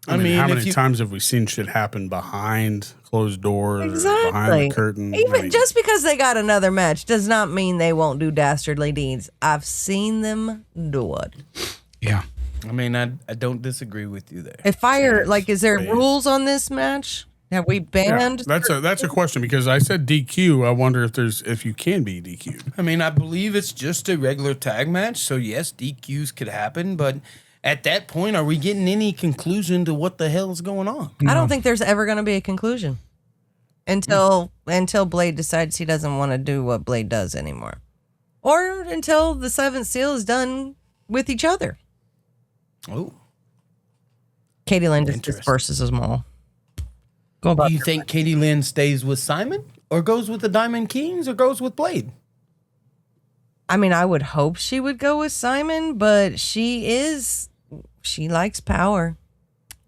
I mean, how if many you- times have we seen shit happen behind closed doors, Exactly. behind the curtain? Even just because they got another match does not mean they won't do dastardly deeds. I've seen them do it. Yeah. I mean, I don't disagree with you there. Is there rules on this match? Have we banned? That's a question, because I said DQ. I wonder if you can be DQ'd. I mean, I believe it's just a regular tag match, so yes, DQs could happen, but at that point, are we getting any conclusion to what the hell is going on? I don't think there's ever going to be a conclusion until Blade decides he doesn't want to do what Blade does anymore, or until the Seventh Seal is done with each other. Oh, Katie Lynn just Interesting. disperses them all. Go do about you your think Katie Lynn stays with Simon, or goes with the Diamond Kings, or goes with Blade? I mean, I would hope she would go with Simon, but she likes power.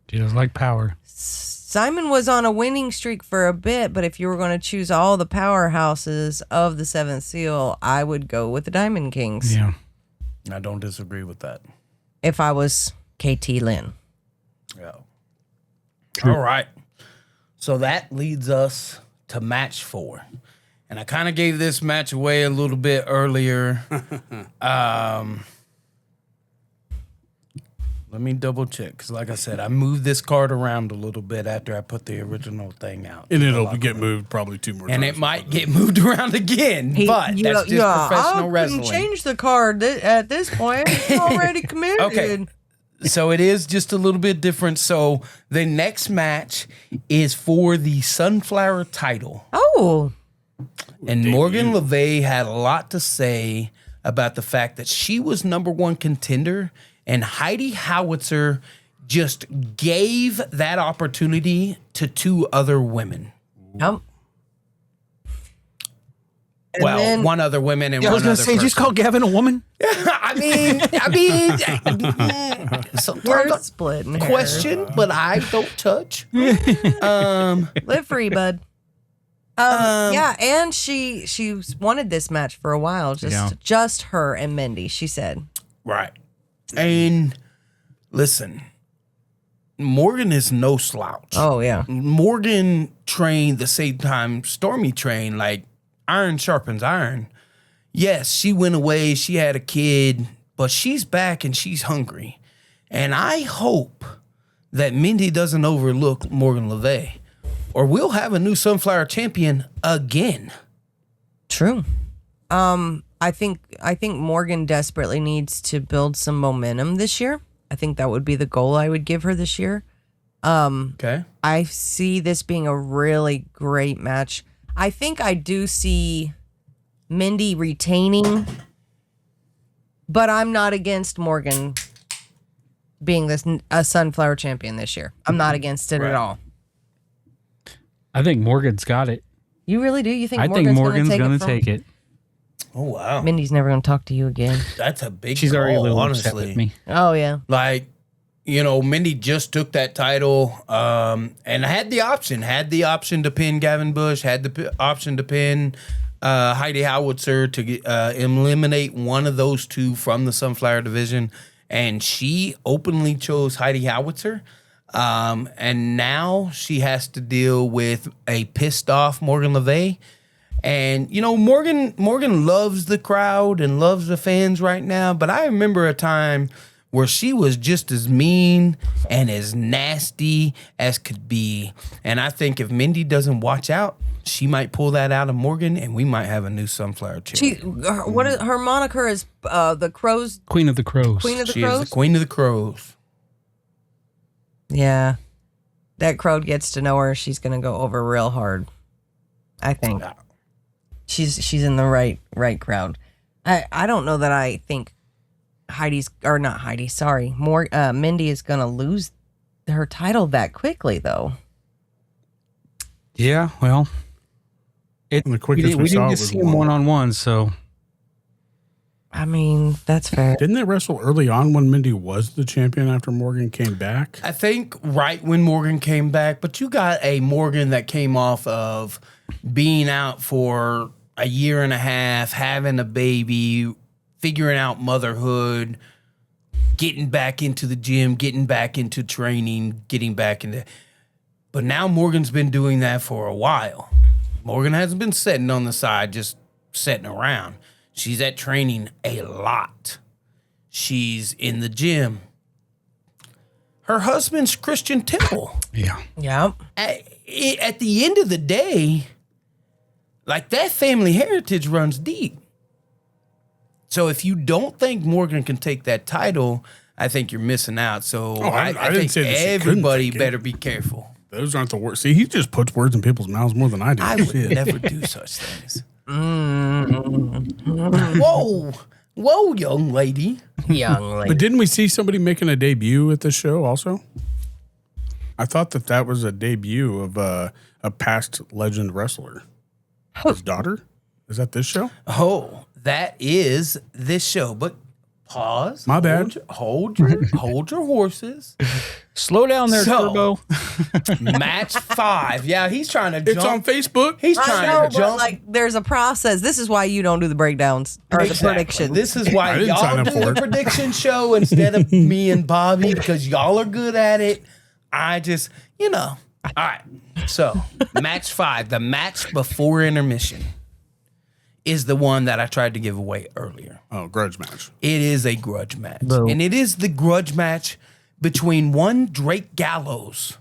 She does like power. Simon was on a winning streak for a bit, but if you were going to choose all the powerhouses of the Seventh Seal, I would go with the Diamond Kings Yeah. I don't disagree with that. if I was KT Lynn. Yeah. All right. So that leads us to match 4. And I kind of gave this match away a little bit earlier. Let Let me double check because, like I said, I moved this card around a little bit after I put the original thing out. And it'll get moved probably 2 more times. And it might get moved around again, but that's just professional wrestling. I couldn't change the card at this point. It's already committed. Okay. So it is just a little bit different. So the next match is for the Sunflower title. Oh. And Morgan Le Fay had a lot to say about the fact that she was #1 contender, and Heidi Howitzer just gave that opportunity to 2 other women. Yep. Well, then, one other woman and I one was other going to say, person. just call Gavin a woman. I mean, sometimes we're I splitting hairs. question, but I don't touch. Live free, bud. Yeah, and she wanted this match for a while. Just her and Mindy, she said. Right. And listen, Morgan is no slouch. Oh, yeah. Morgan trained the same time Stormy trained, like iron sharpens iron. Yes, she went away, she had a kid, but she's back and she's hungry. And I hope that Mindy doesn't overlook Morgan Le Fay, or we'll have a new Sunflower champion again. True. I think Morgan desperately needs to build some momentum this year. I think that would be the goal I would give her this year. Okay. I see this being a really great match. I think I do see Mindy retaining, but I'm not against Morgan being a Sunflower champion this year. I'm not against it at all. I think Morgan's got it. You really do? You think I think Morgan's going to take it. Oh, wow. Mindy's never going to talk to you again. That's a big She's call, already a little honestly. upset with me. Oh, yeah. Like, Mindy just took that title and had the option to pin Gavin Bush, had the option to pin Heidi Howitzer to eliminate one of those 2 from the Sunflower division. And she openly chose Heidi Howitzer. And now she has to deal with a pissed off Morgan Le Fay. And, Morgan loves the crowd and loves the fans right now. But I remember a time where she was just as mean and as nasty as could be. And I think if Mindy doesn't watch out, she might pull that out of Morgan, and we might have a new Sunflower champion. Her moniker is the Crows. Queen of the Crows. Queen of the She Crows? is the Queen of the Crows. Yeah. That crowd gets to know her. She's going to go over real hard. I think. She's in the right crowd. I don't know that I think Mindy is going to lose her title that quickly, though. Yeah, well, And the quickest we saw didn't was just see him one-on-one, so. I mean, that's fair. Didn't they wrestle early on when Mindy was the champion after Morgan came back? I think right when Morgan came back, but you got a Morgan that came off of being out for a year and a half, having a baby, figuring out motherhood, getting back into the gym, getting back into training, getting back into... But now Morgan's been doing that for a while. Morgan hasn't been sitting on the side, just sitting around. She's at training a lot. She's in the gym. Her husband's Christian Temple. Yeah. Yeah. At the end of the day, like, that family heritage runs deep. So if you don't think Morgan can take that title, I think you're missing out. So I didn't think say that she couldn't everybody take it. better be careful. Those aren't the words. See, he just puts words in people's mouths more than I do. I would never do such things. Whoa, young lady. Young lady. But didn't we see somebody making a debut at this show also? I thought that was a debut of a past legend wrestler. His daughter? Is that this show? Oh, that is this show. But pause. My bad. Hold your horses. Slow down there, So- Turbo. Match 5. Yeah, he's trying to It's on jump. Facebook. He's I trying know, to but jump. like, there's a process. This is why you don't do the breakdowns or the Exactly. predictions. This is I why didn't sign y'all up do for the it. prediction show instead of me and Bobby, because y'all are good at it. I just, All right. So, match 5, the match before intermission, is the one that I tried to give away earlier. Oh, grudge match. It is a grudge match. Boom. And it is the grudge match between one Drake Gallows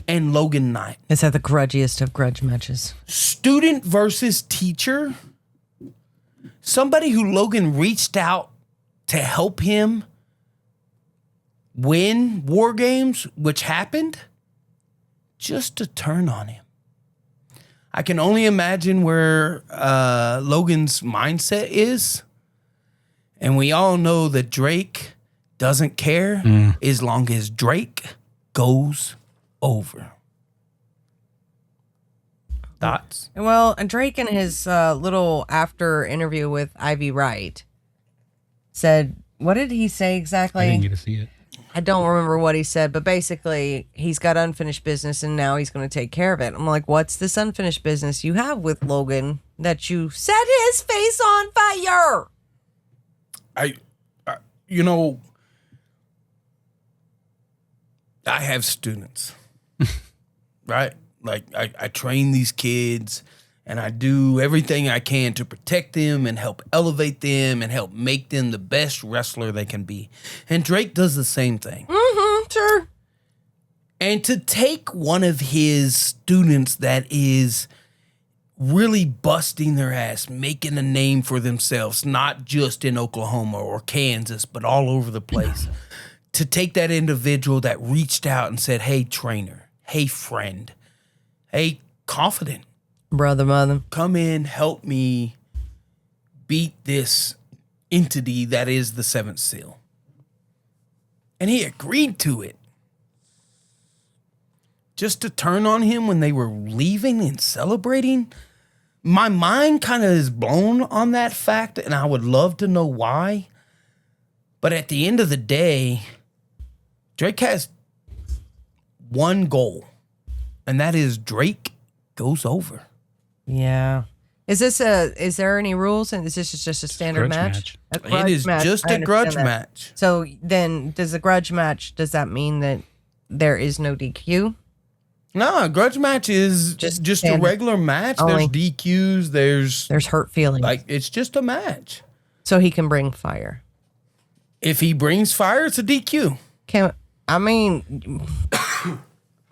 and Logan Knight. Is that the grudgiest of grudge matches? Student versus teacher. Somebody who Logan reached out to help him win War Games, which happened, just to turn on him. I can only imagine where Logan's mindset is. And we all know that Drake doesn't care as long as Drake goes over. Thoughts? Well, Drake in his little after interview with Ivy Wright said, what did he say exactly? I didn't get to see it. I don't remember what he said, but basically he's got unfinished business and now he's going to take care of it. I'm like, what's this unfinished business you have with Logan that you set his face on fire? I have students, right? Like I train these kids and I do everything I can to protect them and help elevate them and help make them the best wrestler they can be. And Drake does the same thing. Mm-hmm, sure. And to take one of his students that is really busting their ass, making a name for themselves, not just in Oklahoma or Kansas, but all over the place, to take that individual that reached out and said, hey, trainer, hey, friend, hey, confident, Brother, mother. come in, help me beat this entity that is the Seventh Seal. And he agreed to it. Just to turn on him when they were leaving and celebrating. My mind kind of is blown on that fact, and I would love to know why. But at the end of the day, Drake has one goal, and that is Drake goes over. Yeah. Is there any rules? And is this just a standard grudge match? match. A grudge It is match, just I a grudge understand that. match. So then does a grudge match, does that mean that there is no DQ? No, a grudge match is just a standard. regular match. Only- There's DQs. There's hurt feelings. it's just a match. So he can bring fire. If he brings fire, it's a DQ.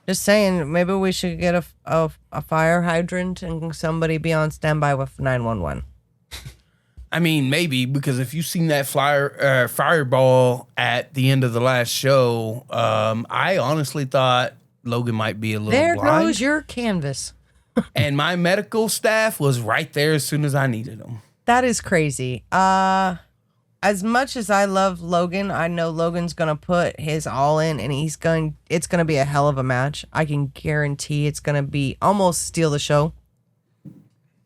Just saying, maybe we should get a fire hydrant and somebody be on standby with 911. I mean, maybe, because if you've seen that fireball at the end of the last show, I honestly thought Logan might be a little There blind. goes your canvas. And my medical staff was right there as soon as I needed them. That is crazy. As much as I love Logan, I know Logan's gonna put his all in, and it's gonna be a hell of a match. I can guarantee it's gonna be almost steal the show.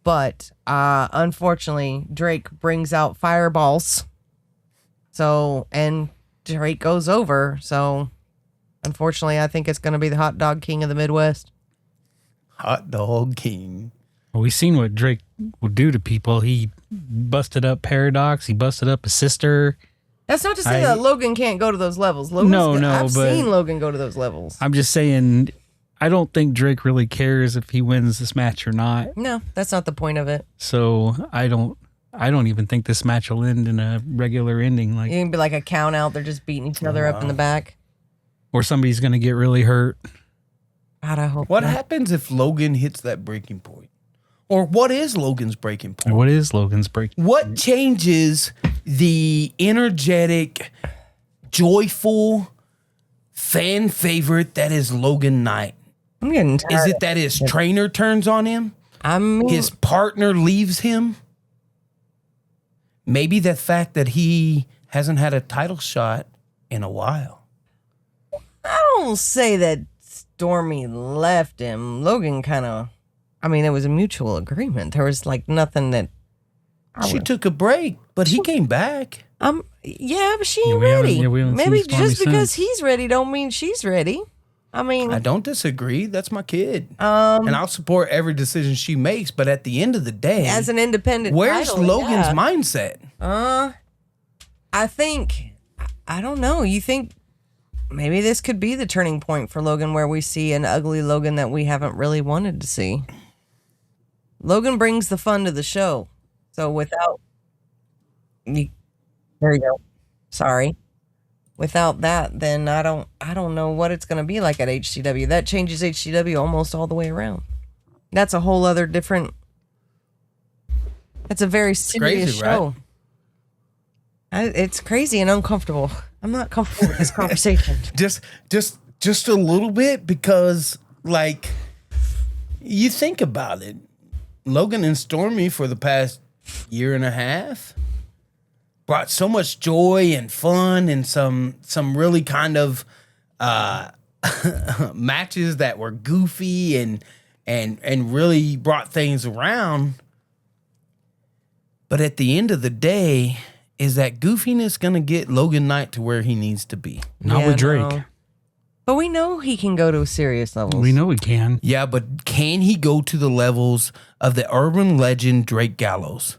But unfortunately, Drake brings out fireballs. And Drake goes over. So unfortunately, I think it's gonna be the hot dog king of the Midwest. Hot dog king. Well, we've seen what Drake will do to people. He busted up Paradox. He busted up his sister. That's not to say that Logan can't go to those levels. I've but seen Logan go to those levels. I'm just saying, I don't think Drake really cares if he wins this match or not. No, that's not the point of it. So I don't even think this match will end in a regular ending, You like, can be like a count out. They're just beating each other up in the back. or somebody's gonna get really hurt. God, I hope What not. happens if Logan hits that breaking point? Or what is Logan's breaking point? What is Logan's break? What changes the energetic, joyful fan favorite that is Logan Knight? I'm getting tired. Is it that his trainer turns on him? His partner leaves him? Maybe the fact that he hasn't had a title shot in a while. I don't say that Stormy left him. Logan kind of, it was a mutual agreement. There was like nothing that. She took a break, but he came back. Yeah, but she ain't we haven't- ready. yeah, we haven't Maybe seen Stormy just because since. he's ready don't mean she's ready. I don't disagree. That's my kid. And I'll support every decision she makes. But at the end of the day, as an independent where's title, Logan's yeah. mindset? I think, I don't know. You think maybe this could be the turning point for Logan where we see an ugly Logan that we haven't really wanted to see. Logan brings the fun to the show. So there you go. Sorry. without that, then I don't know what it's going to be like at HCW. That changes HCW almost all the way around. That's a whole other different. That's a very serious crazy, right? show. It's crazy and uncomfortable. I'm not comfortable with this conversation. Just a little bit, because like you think about it, Logan and Stormy for the past year and a half brought so much joy and fun and some really kind of matches that were goofy and really brought things around. But at the end of the day, is that goofiness going to get Logan Knight to where he needs to be? Not with Drake. No. But we know he can go to serious levels. We know he can. Yeah, but can he go to the levels of the urban legend Drake Gallows?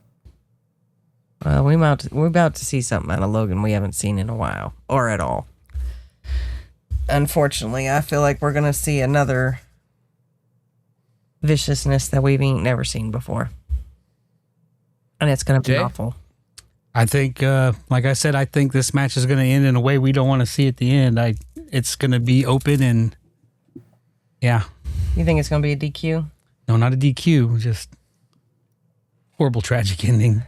Well, we're about to see something out of Logan we haven't seen in a while, or at all. Unfortunately, I feel like we're going to see another viciousness that we've never seen before. And it's going to be Jay? awful. I think, like I said, I think this match is going to end in a way we don't want to see at the end. It's going to be open and, yeah. You think it's going to be a DQ? No, not a DQ, just horrible, tragic ending.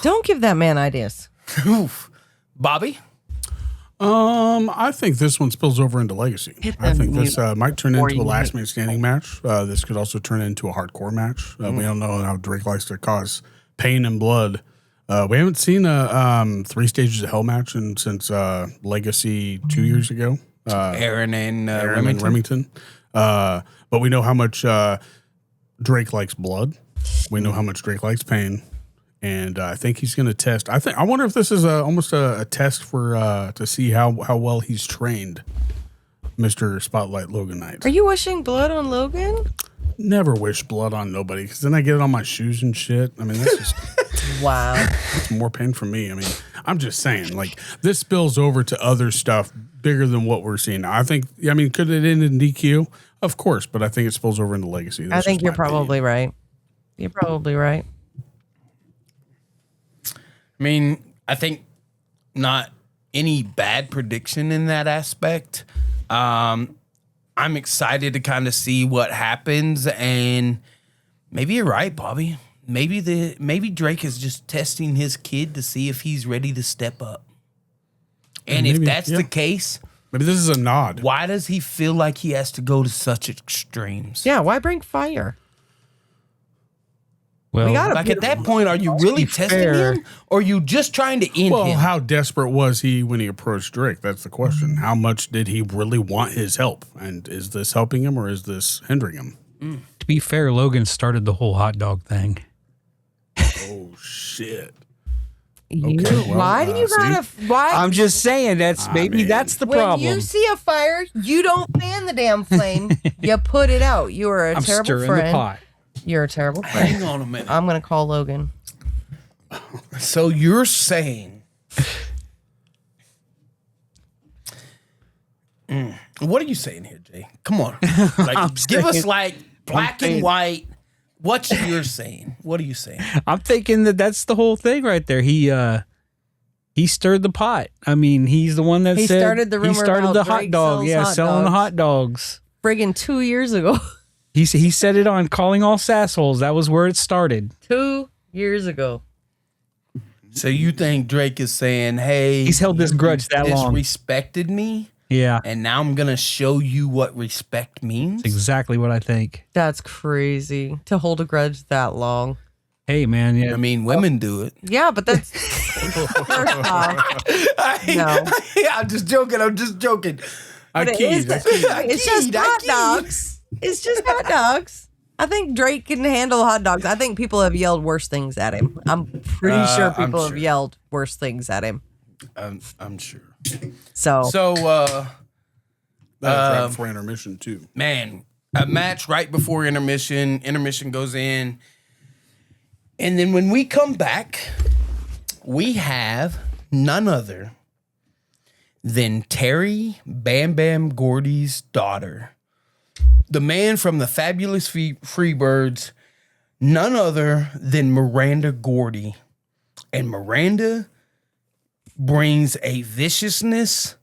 Don't give that man ideas. Oof. Bobby? I think this one spills over into Legacy. I think this might turn into a last man standing match. This could also turn into a hardcore match. We don't know how Drake likes to cause pain and blood. We haven't seen a 3 Stages of Hell match since Legacy 2 years ago. Aaron and Remington. But we know how much Drake likes blood. We know how much Drake likes pain. And I think he's going to test. I wonder if this is almost a test for to see how well he's trained, Mr. Spotlight Logan Knight. Are you wishing blood on Logan? Never wish blood on nobody, because then I get it on my shoes and shit. I mean, that's just Wow. it's more pain for me. I mean, I'm just saying, like, this spills over to other stuff bigger than what we're seeing now. Could it end in DQ? Of course, but I think it spills over into Legacy. I think you're probably right. You're probably right. I mean, I think not any bad prediction in that aspect. I'm excited to kind of see what happens, and maybe you're right, Bobby. Maybe Drake is just testing his kid to see if he's ready to step up. And if that's the case, maybe this is a nod. why does he feel like he has to go to such extremes? Yeah, why bring fire? Well, We got Like at that point, are you really testing fair. him, or are you just trying to end Well, him? how desperate was he when he approached Drake? That's the question. How much did he really want his help? And is this helping him or is this hindering him? to be fair, Logan started the whole hot dog thing. Oh, shit. Why do you gotta? Why? I'm just saying that's that's the when problem. you see a fire, you don't fan the damn flame. You put it out. You are a I'm terrible stirring friend. the pot. You're a terrible friend. Hang on a minute. I'm gonna call Logan. So you're saying, what are you saying here, Jay? Come on, like give us like black and white. What you're saying? What are you saying? I'm thinking that's the whole thing right there. He stirred the pot. I mean, he's the one that He said started the rumor he started about the hot Drake dog. sells Yeah, hot selling the dogs. hot dogs. Friggin' 2 years ago. He said it on Calling All Sassholes. That was where it started. 2 years ago. So you think Drake is saying, "Hey, He's held this grudge that long." disrespected me, Yeah, and now I'm gonna show you what respect means." exactly what I think. That's crazy to hold a grudge that long. Hey, man. Yeah, I mean, women do it. Yeah, but that's first off. No. I'm just joking. But it's just hot dogs. It's just hot dogs. I think Drake can handle hot dogs. I think people have yelled worse things at him. I'm pretty sure I'm people sure. have yelled worse things at him. I'm sure. So So, Right before intermission, too. man, a match right before intermission. Intermission goes in. And then when we come back, we have none other than Terry Bam Bam Gordy's daughter. The man from the Fabulous Freebirds, none other than Miranda Gordy. And Miranda brings a viciousness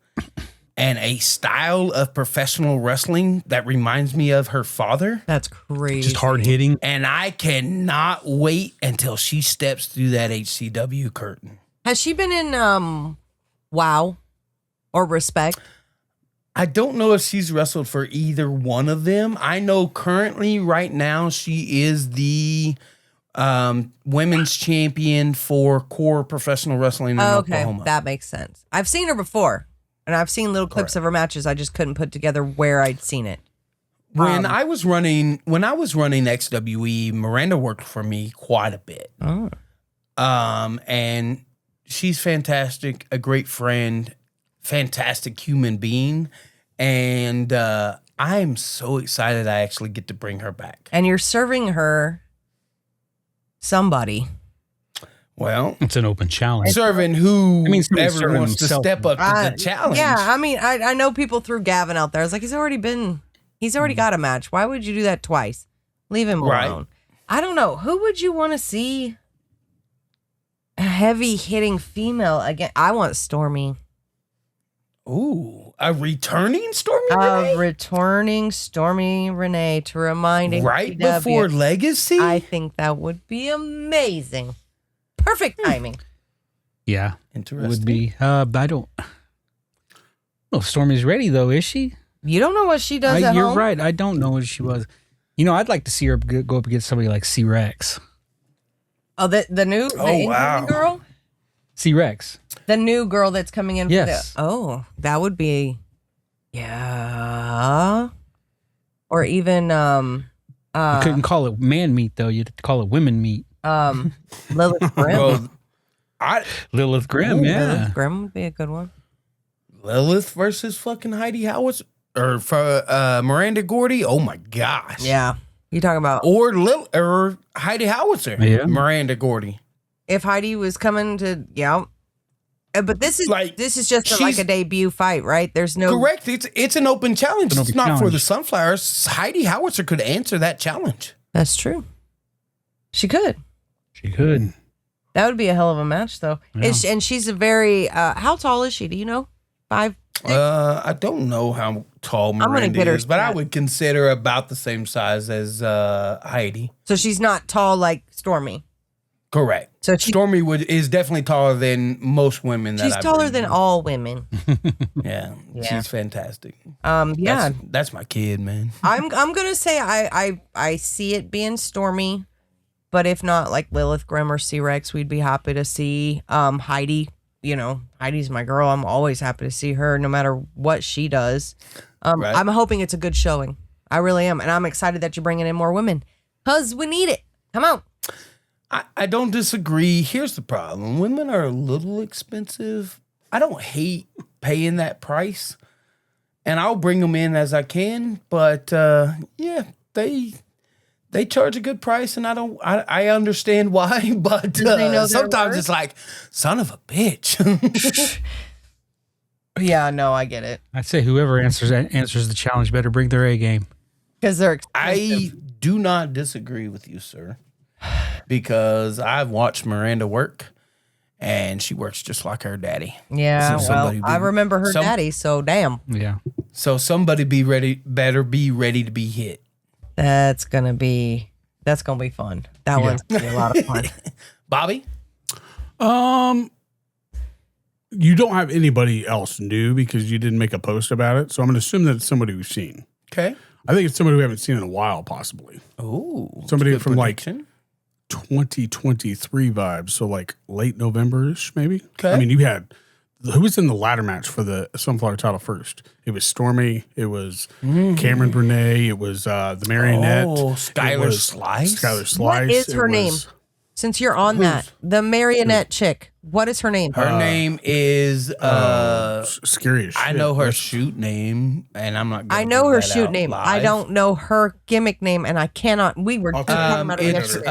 and a style of professional wrestling that reminds me of her father. That's crazy. Just hard hitting. And I cannot wait until she steps through that HCW curtain. Has she been in WoW or Respect? I don't know if she's wrestled for either one of them. I know currently, right now, she is the women's champion for core professional wrestling in Oklahoma. That makes sense. I've seen her before, and I've seen little clips of her matches. I just couldn't put together where I'd seen it. When I was running XWE, Miranda worked for me quite a bit. Oh. And she's fantastic, a great friend, fantastic human being, and I'm so excited I actually get to bring her back. And you're serving her somebody. Well, It's an open challenge. serving somebody's whoever serving wants to himself. step up to the challenge. Yeah, I mean, I know people threw Gavin out there. I was like, he's already got a match. Why would you do that twice? Leave him Right. alone. I don't know. Who would you want to see a heavy hitting female again? I want Stormy. Ooh, a returning Stormy A Renee? returning Stormy Renee to remind Right HCW. before Legacy? I think that would be amazing. Perfect timing. Yeah. Interesting. Would be. I don't know if Stormy's ready, though, is she? You don't know what she does at You're home? right. I don't know what she was. I'd like to see her go up against somebody like C-Rex. Oh, the new incoming wow. girl? C-Rex. The new girl that's coming in Yes. for the... Oh, that would be... Yeah. Or even You couldn't call it man meat, though. You'd call it women meat. Lilith Grimm. Well, Lilith Grimm, yeah. Lilith Grimm would be a good one. Lilith versus fucking Heidi Howitz or for Miranda Gordy. Oh my gosh. Yeah. You talking about Or Heidi Howitzer. Yeah. Miranda Gordy. if Heidi was coming to... Yeah. But this is just like a debut fight, right? There's no... Correct. It's an open challenge. An It's open not for challenge. the Sunflowers. Heidi Howitzer could answer that challenge. That's true. She could. She could. That would be a hell of a match, though. Yeah. And she's a very... how tall is she? Do you know? 5'6"? I don't know how tall gonna Miranda get her is, but I stat. would consider about the same size as Heidi. So she's not tall like Stormy. Correct. So she- Stormy is definitely taller than most women. She's I taller bring than in. all women. Yeah, Yeah. she's fantastic. Yeah. That's my kid, man. I'm gonna say I see it being Stormy, but if not like Lilith Grimm or C-Rex, we'd be happy to see Heidi. You know, Heidi's my girl. I'm always happy to see her, no matter what she does. Right. I'm hoping it's a good showing. I really am, and I'm excited that you're bringing in more women because we need it. Come on. I don't disagree. Here's the problem. Women are a little expensive. I don't hate paying that price. And I'll bring them in as I can. But yeah, they charge a good price and I understand why. But they know their sometimes worth? it's like, son of a bitch. Yeah, no, I get it I'd say whoever answers the challenge better bring their A game. because they're expensive. I do not disagree with you, sir. Because I've watched Miranda work and she works just like her daddy. Yeah, So well, somebody I remember her some- daddy, so damn. Yeah. So somebody better be ready to be hit. That's gonna be fun. That one's gonna be a lot of fun. Bobby? You don't have anybody else new because you didn't make a post about it. So I'm going to assume that it's somebody we've seen. Okay. I think it's somebody we haven't seen in a while, possibly. Ooh. Somebody good from prediction. 2023 vibes. So like late November-ish, maybe. Okay. I mean, you had, who was in the ladder match for the Sunflower title first? It was Stormy. It was Cameron Burnett. It was the Marionette. Oh, It Skylar was Slice? Skylar Slice. What is It her name? was- Since you're on that, the marionette chick. What is her name? Her name is Scary as shit. I know her shoot name, and I'm not. Gonna I know give her that shoot out name. I live. don't know her gimmick name, and I cannot. We were talking about it It's yesterday.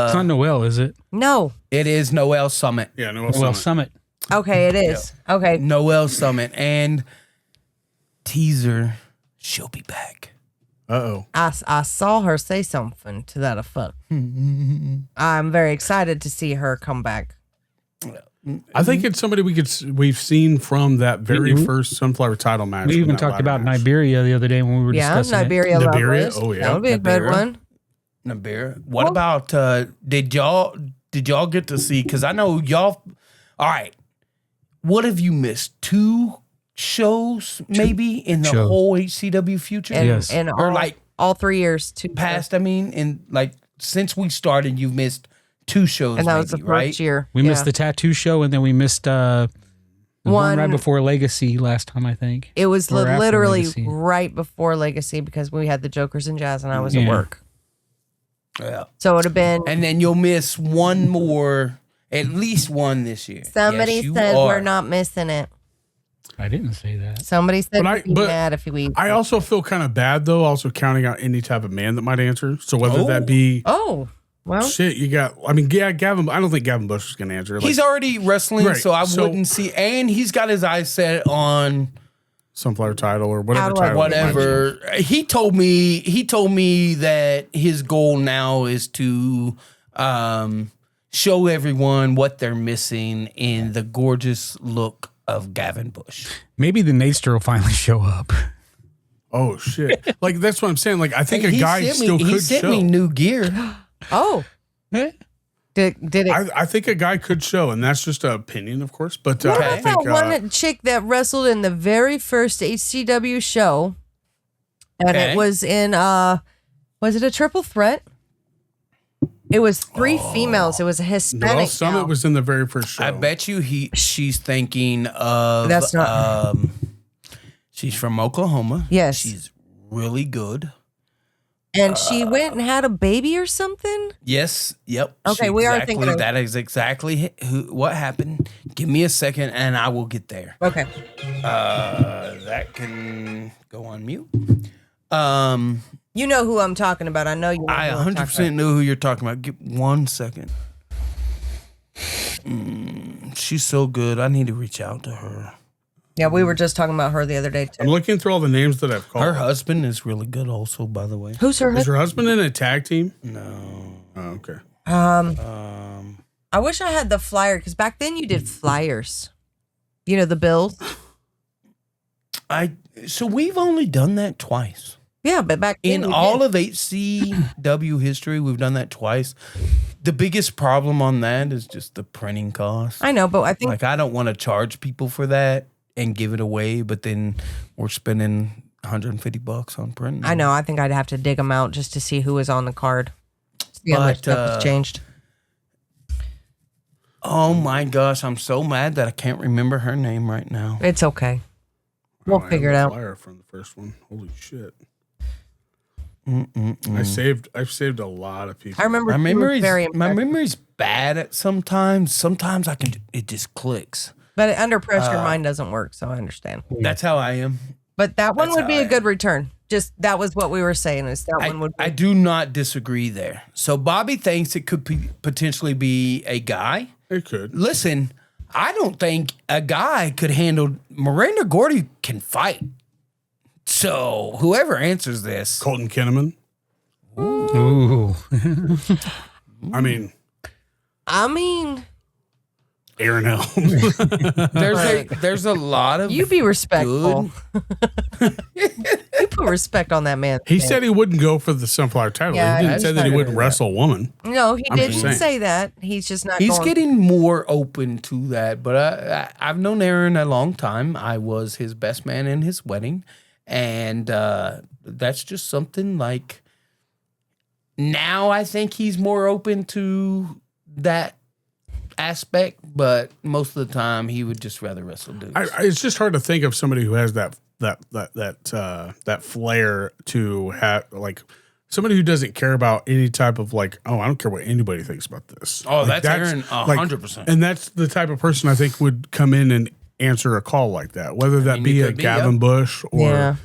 It's not Noelle, is it? No. it is Noel Summit. Yeah, no. Noelle Summit. Okay, it is. Okay. Noel Summit and teaser. She'll be back. Uh-oh. I saw her say something to that effect. I'm very excited to see her come back. I think it's somebody we've seen from that very first Sunflower title match. We even talked about Niberia the other day when we were discussing Niberia. Niberia? Lovelace. Oh, yeah. That would be a good one. Niberia. What about did y'all get to see? Because I know y'all. All right, what have you missed? 2 shows maybe in the shows. whole HCW future. And, Yes. and Or all, like all 3 years. past. I mean, and like since we started, you've missed 2 shows. And that was the maybe, first right? year. We missed the tattoo show, and then we missed the one right before Legacy last time, I think. It was Or after literally Legacy. right before Legacy because we had the Jokers and Jazz and I was at work. Yeah. So it would have been. And then you'll miss one more, at least one this year. Somebody Yes, you said are. we're not missing it. I didn't say that. Somebody said But we'd be mad if we. I also feel kind of bad though, also counting out any type of man that might answer. So whether that be Oh, well. shit, you got. I mean, yeah, Gavin. I don't think Gavin Bush is going to answer. Like, He's already wrestling, Right, so I so- wouldn't see. And he's got his eyes set on Sunflower title or whatever Outlaw, title. it might be. whatever. He told me that his goal now is to show everyone what they're missing in the gorgeous look of Gavin Bush. Maybe the Naster will finally show up. Oh shit! Like that's what I'm saying. Like I think He a guy sent still me, he could sent show. me new gear. Oh. Did it? I think a guy could show, and that's just an opinion, of course. But What I about think one chick that wrestled in the very first HCW show? And Okay. it was in, was it a triple threat? It was 3 females. It was a Hispanic. Noel Summit gal. was in the very first show. I bet you she's thinking of. That's not- She's from Oklahoma. Yes. She's really good. And she went and had a baby or something? Yes. Yep. Okay, we are thinking of- that is exactly what happened. Give me a second, and I will get there. Okay. That can go on mute. You know who I'm talking about. I know you know I who I'm talking 100% know who you're talking about. Give 1 second. She's so good. I need to reach out to her. Yeah, we were just talking about her the other day, I'm too. looking through all the names that I've called. Her husband is really good, also. By the way. Who's her Is husband? your husband in a tag team? No. Oh, okay. I wish I had the flyer because back then you did flyers. You know, the bills. So we've only done that twice. Yeah, but back then In you all did. of HCW history, we've done that twice. The biggest problem on that is just the printing cost. I know, but I think Like, I don't want to charge people for that and give it away, but then we're spending $150 on printing. I know. I think I'd have to dig them out just to see who was on the card. See how much But, stuff was changed. Oh my gosh, I'm so mad that I can't remember her name right now. It's okay. We'll I figure it have out. a flyer from the first one. Holy shit! I've saved a lot of people. I remember My she was memory's very my impressive. memory's bad at sometimes. Sometimes it just clicks. But under pressure, mine doesn't work, so I understand. That's how I am. But that one That's would be how a I good return. Just that was what we were saying. Is that one would be I do not disagree there. So Bobby thinks it could potentially be a guy. It could. Listen, I don't think a guy could handle. Miranda Gordy can fight. So whoever answers this, Colton Kinnaman. Ooh. I mean, Aaron Helms. there's a lot of you be respectful. good. You put respect on that man. He said he wouldn't go for the Sunflower title. Yeah, he didn't that's say that he not wouldn't gonna do wrestle a woman. No, he I'm just didn't saying. say that. He's just not. He's going. getting more open to that, but I've known Aaron a long time. I was his best man in his wedding, and that's just something like. Now I think he's more open to that aspect, but most of the time he would just rather wrestle dudes. It's just hard to think of somebody who has that flair to have, like, somebody who doesn't care about any type of, like, oh, I don't care what anybody thinks about this. Oh, Like, that's Aaron, 100%. And that's the type of person I think would come in and answer a call like that, whether that mean, be it a could be, Gavin yeah. Bush or Yeah.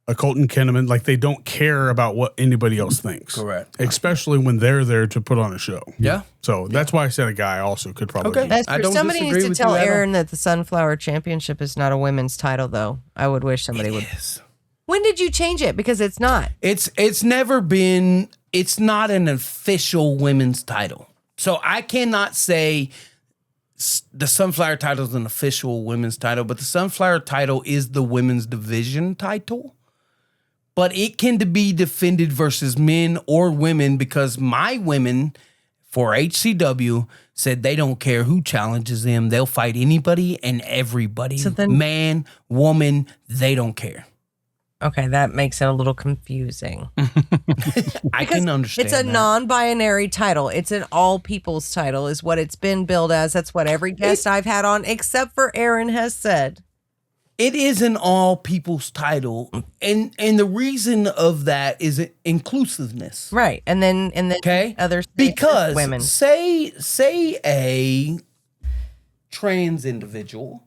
a Colton Kinnaman. Like, they don't care about what anybody else thinks. Correct. Especially when they're there to put on a show. Yeah. So that's why I said a guy also could probably Okay. be. That's I true. don't Somebody needs disagree to with tell you at all. Aaron that the Sunflower Championship is not a women's title, though. I would wish somebody would. Yes. When did you change it? Because it's not. It's never been. It's not an official women's title, so I cannot say the Sunflower title is an official women's title, but the Sunflower title is the women's division title. But it can be defended versus men or women because my women for HCW said they don't care who challenges them. They'll fight anybody and everybody. So then- man, woman, they don't care. Okay, that makes it a little confusing. I can understand It's a that. non-binary title. It's an all people's title is what it's been billed as. That's what every guest I've had on, except for Aaron, has said. It is an all people's title. And the reason of that is inclusiveness. Right. And then Okay? other states, Because women. say a trans individual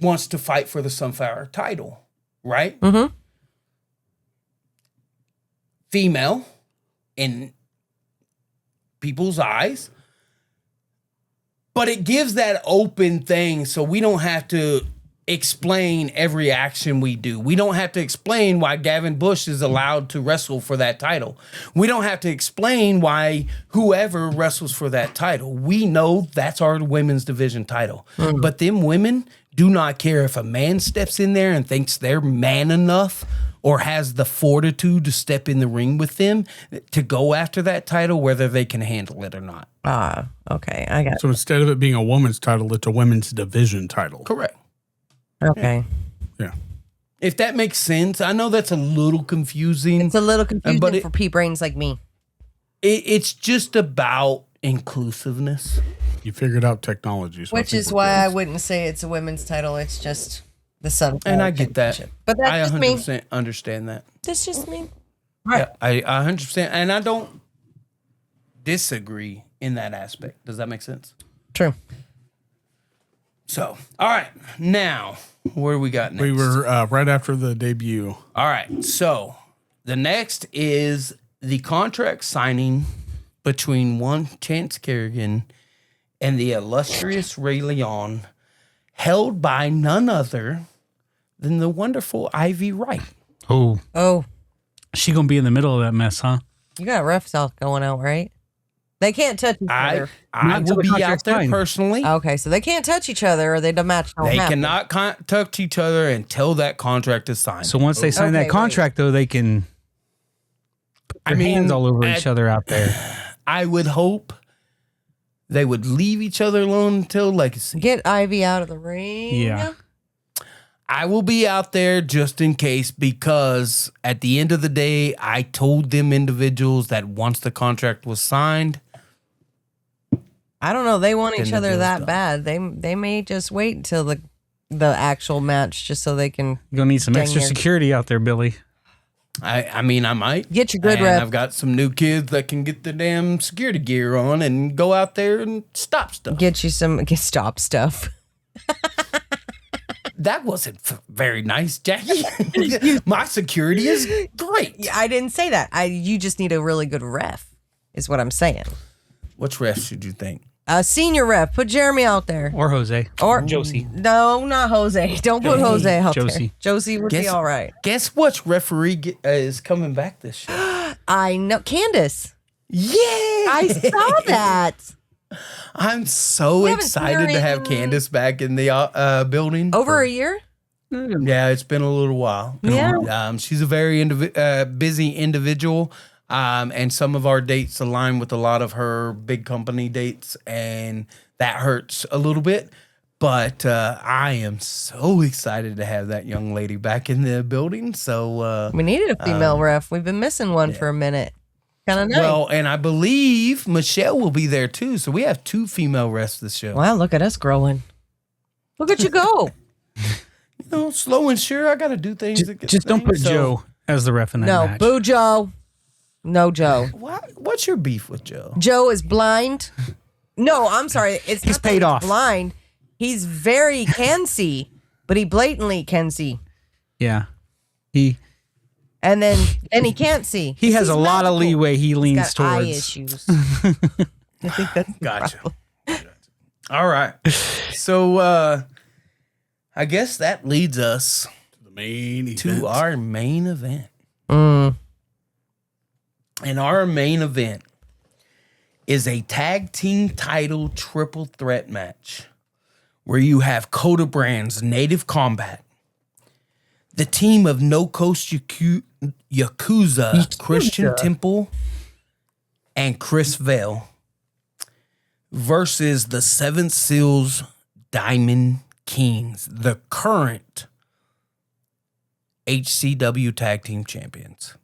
wants to fight for the Sunflower title, right? Mm-hmm. Female in people's eyes. But it gives that open thing so we don't have to explain every action we do. We don't have to explain why Gavin Bush is allowed to wrestle for that title. We don't have to explain why whoever wrestles for that title. We know that's our women's division title. But them women do not care if a man steps in there and thinks they're man enough or has the fortitude to step in the ring with them to go after that title, whether they can handle it or not. Ah, okay. I got So instead of it being a woman's title, it's a women's division title. Correct. Okay. Yeah. If that makes sense. I know that's a little confusing. It's a little confusing but it- for pea brains like me. It's just about inclusiveness. You figured out technology. So I Which think is we're why good. I wouldn't say it's a women's title. It's just the Sunflower And I get that. Championship. But I that's just me. 100% understand that. That's just me. Yeah, I 100%. And I don't disagree in that aspect. Does that make sense? True. So, all right. Now, what do we got next? We were right after the debut. All right. So, the next is the contract signing between one Chance Kerrigan and the illustrious Ray Leon, held by none other than the wonderful Ivy Wright. Oh, Oh, she gonna be in the middle of that mess, huh? you got rough south going out, right? They can't touch each other. I Not until will the be out contract's there signed. personally. Okay, so they can't touch each other or the match don't They happen. cannot touch each other until that contract is signed. So once they sign Okay, that contract, though, they can put their hands all over each other out there. I would hope they would leave each other alone until Legacy. Get Ivy out of the ring. Yeah. I will be out there just in case because at the end of the day, I told them individuals that once the contract was signed, I don't know. They want Then each the other deal's that done. bad. They may just wait until the actual match just so they can You're gonna need some Dang extra near. security out there, Billy. I mean, I might. Get your good and rep. I've got some new kids that can get the damn security gear on and go out there and stop stuff. get you some stop stuff. That wasn't very nice, Jackie. My security is great. I didn't say that. You just need a really good ref, is what I'm saying. Which ref should you think? A senior ref. Put Jeremy out there. Or Jose. Or Josie. No, not Jose. Don't put Jose out Josie. there. Josie would be Guess- all right. Guess which referee is coming back this year? I know. Candace. Yeah, I saw that. I'm so We haven't seen her excited to have in- Candace back in the building. Over a year? Yeah, it's been a little while. Yeah. She's a very busy individual, and some of our dates align with a lot of her big company dates, and that hurts a little bit. But I am so excited to have that young lady back in the building. So, We needed a female ref. We've been missing one for a minute. Kind of nice. well, and I believe Michelle will be there too. So we have 2 female refs this show. Wow, look at us growing. Look at you go. You know, slow and sure. I got to do things. to get Just don't put things. So, Joe as the ref in that No, match. boo Joe. No Joe. What's your beef with Joe? Joe is blind. No, I'm sorry. It's He's not that paid off. blind. He's very can see, but he blatantly can see. Yeah. He And then he can't see. has He's a lot of magical. leeway he He's leans got eye towards. issues. I think that's the Gotcha. problem. All right. So I guess that leads us The main event. to our main event. Mm. And our main event is a tag team title triple threat match where you have Coda Brand's Native Combat, the team of No Coast Yakuza, Christian Temple, and Chris Vale versus the Seven Seals Diamond Kings, the current HCW Tag Team Champions.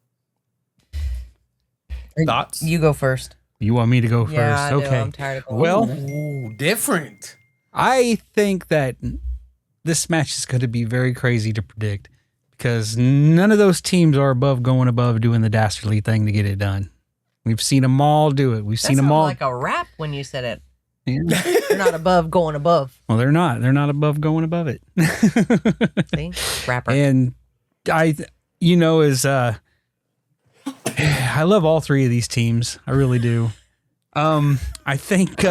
Thoughts? You go first. You want me to go Yeah, first? I do. Okay. I'm tired of going. Well, Ooh, different. I think that this match is going to be very crazy to predict because none of those teams are going above doing the dastardly thing to get it done. We've seen them all do it. We've That seen them sounded all. like a rap when you said it. Yeah. They're not above going above. Well, they're not. They're not above going above it. See? Rapper. And I love all three of these teams. I really do. I think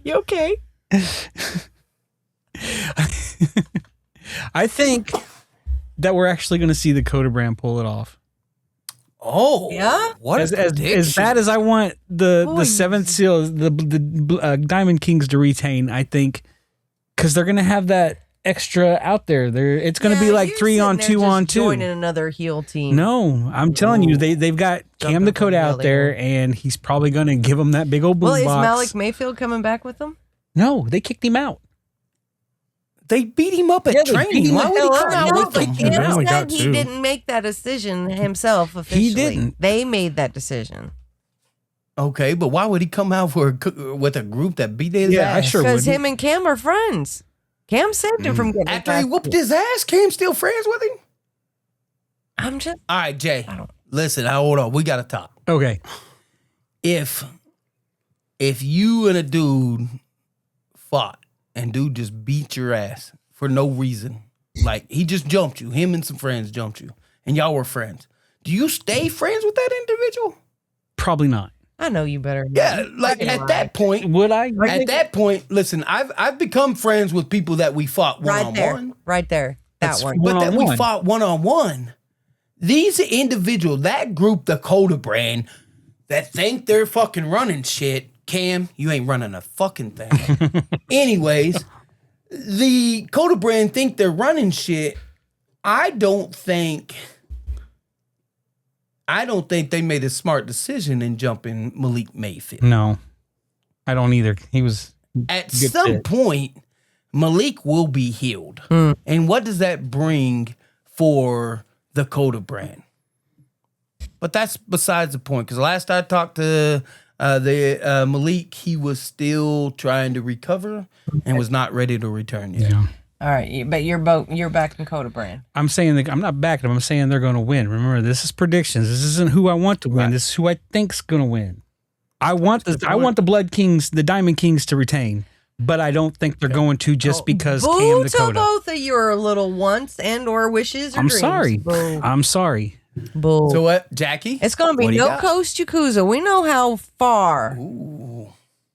You okay? I think that we're actually going to see the Coda brand pull it off. Oh, Yeah? What As prediction. bad as I want the Boy. Seventh Seal, the Diamond Kings to retain, I think, because they're going to have that extra out there. It's going to be like 3 on 2 on 2. Joining another heel team. No, I'm telling you, they've got Cam Jumping Dakota from out really there, and he's probably going to give them that big old boom Well, is box. Malik Mayfield coming back with them? No, they kicked him out. They beat him up at Yeah, they beat training. him Why the would he hell come up. out No, with but them? Cam Cam only got said he 2. didn't make that decision himself officially. He didn't. They made that decision. Okay, but why would he come out with a group that beat his Yeah, I ass? sure Because would. him and Cam are friends. Cam saved him from getting After he whooped his ass, Cam still friends with him? I'm just All right, Jay. I don't- Listen, hold on. We got to talk. Okay. If you and a dude fought and dude just beat your ass for no reason, like he just jumped you, him and some friends jumped you, and y'all were friends, do you stay friends with that individual? Probably not. I know you better. Yeah, like at that point, Would I? at that point, listen, I've become friends with people that we fought one Right on there. one. Right there. That That's one. But that we One-on-one. fought one on one. These individuals, that group, the Coda brand, that think they're fucking running shit. Cam, you ain't running a fucking thing. Anyways, the Coda brand think they're running shit. I don't think they made a smart decision in jumping Malik Mayfield. No, I don't either. He was At Good some fit. point, Malik will be healed. And what does that bring for the Coda brand? But that's besides the point. Because last I talked to Malik, he was still trying to recover and was not ready to return yet. Yeah. All right, but you're back in Coda brand. I'm saying that I'm not backing them. I'm saying they're going to win. Remember, this is predictions. This isn't who I want to win. This is who I think's going to win. I want the Blood Kings, the Diamond Kings, to retain, but I don't think they're going to just because Cam Boo to Dakota. both of your little wants and or wishes or I'm dreams. sorry. Boo. I'm sorry. Boo. So what, Jackie? It's going to be What do you No got? Coast Yakuza. We know how far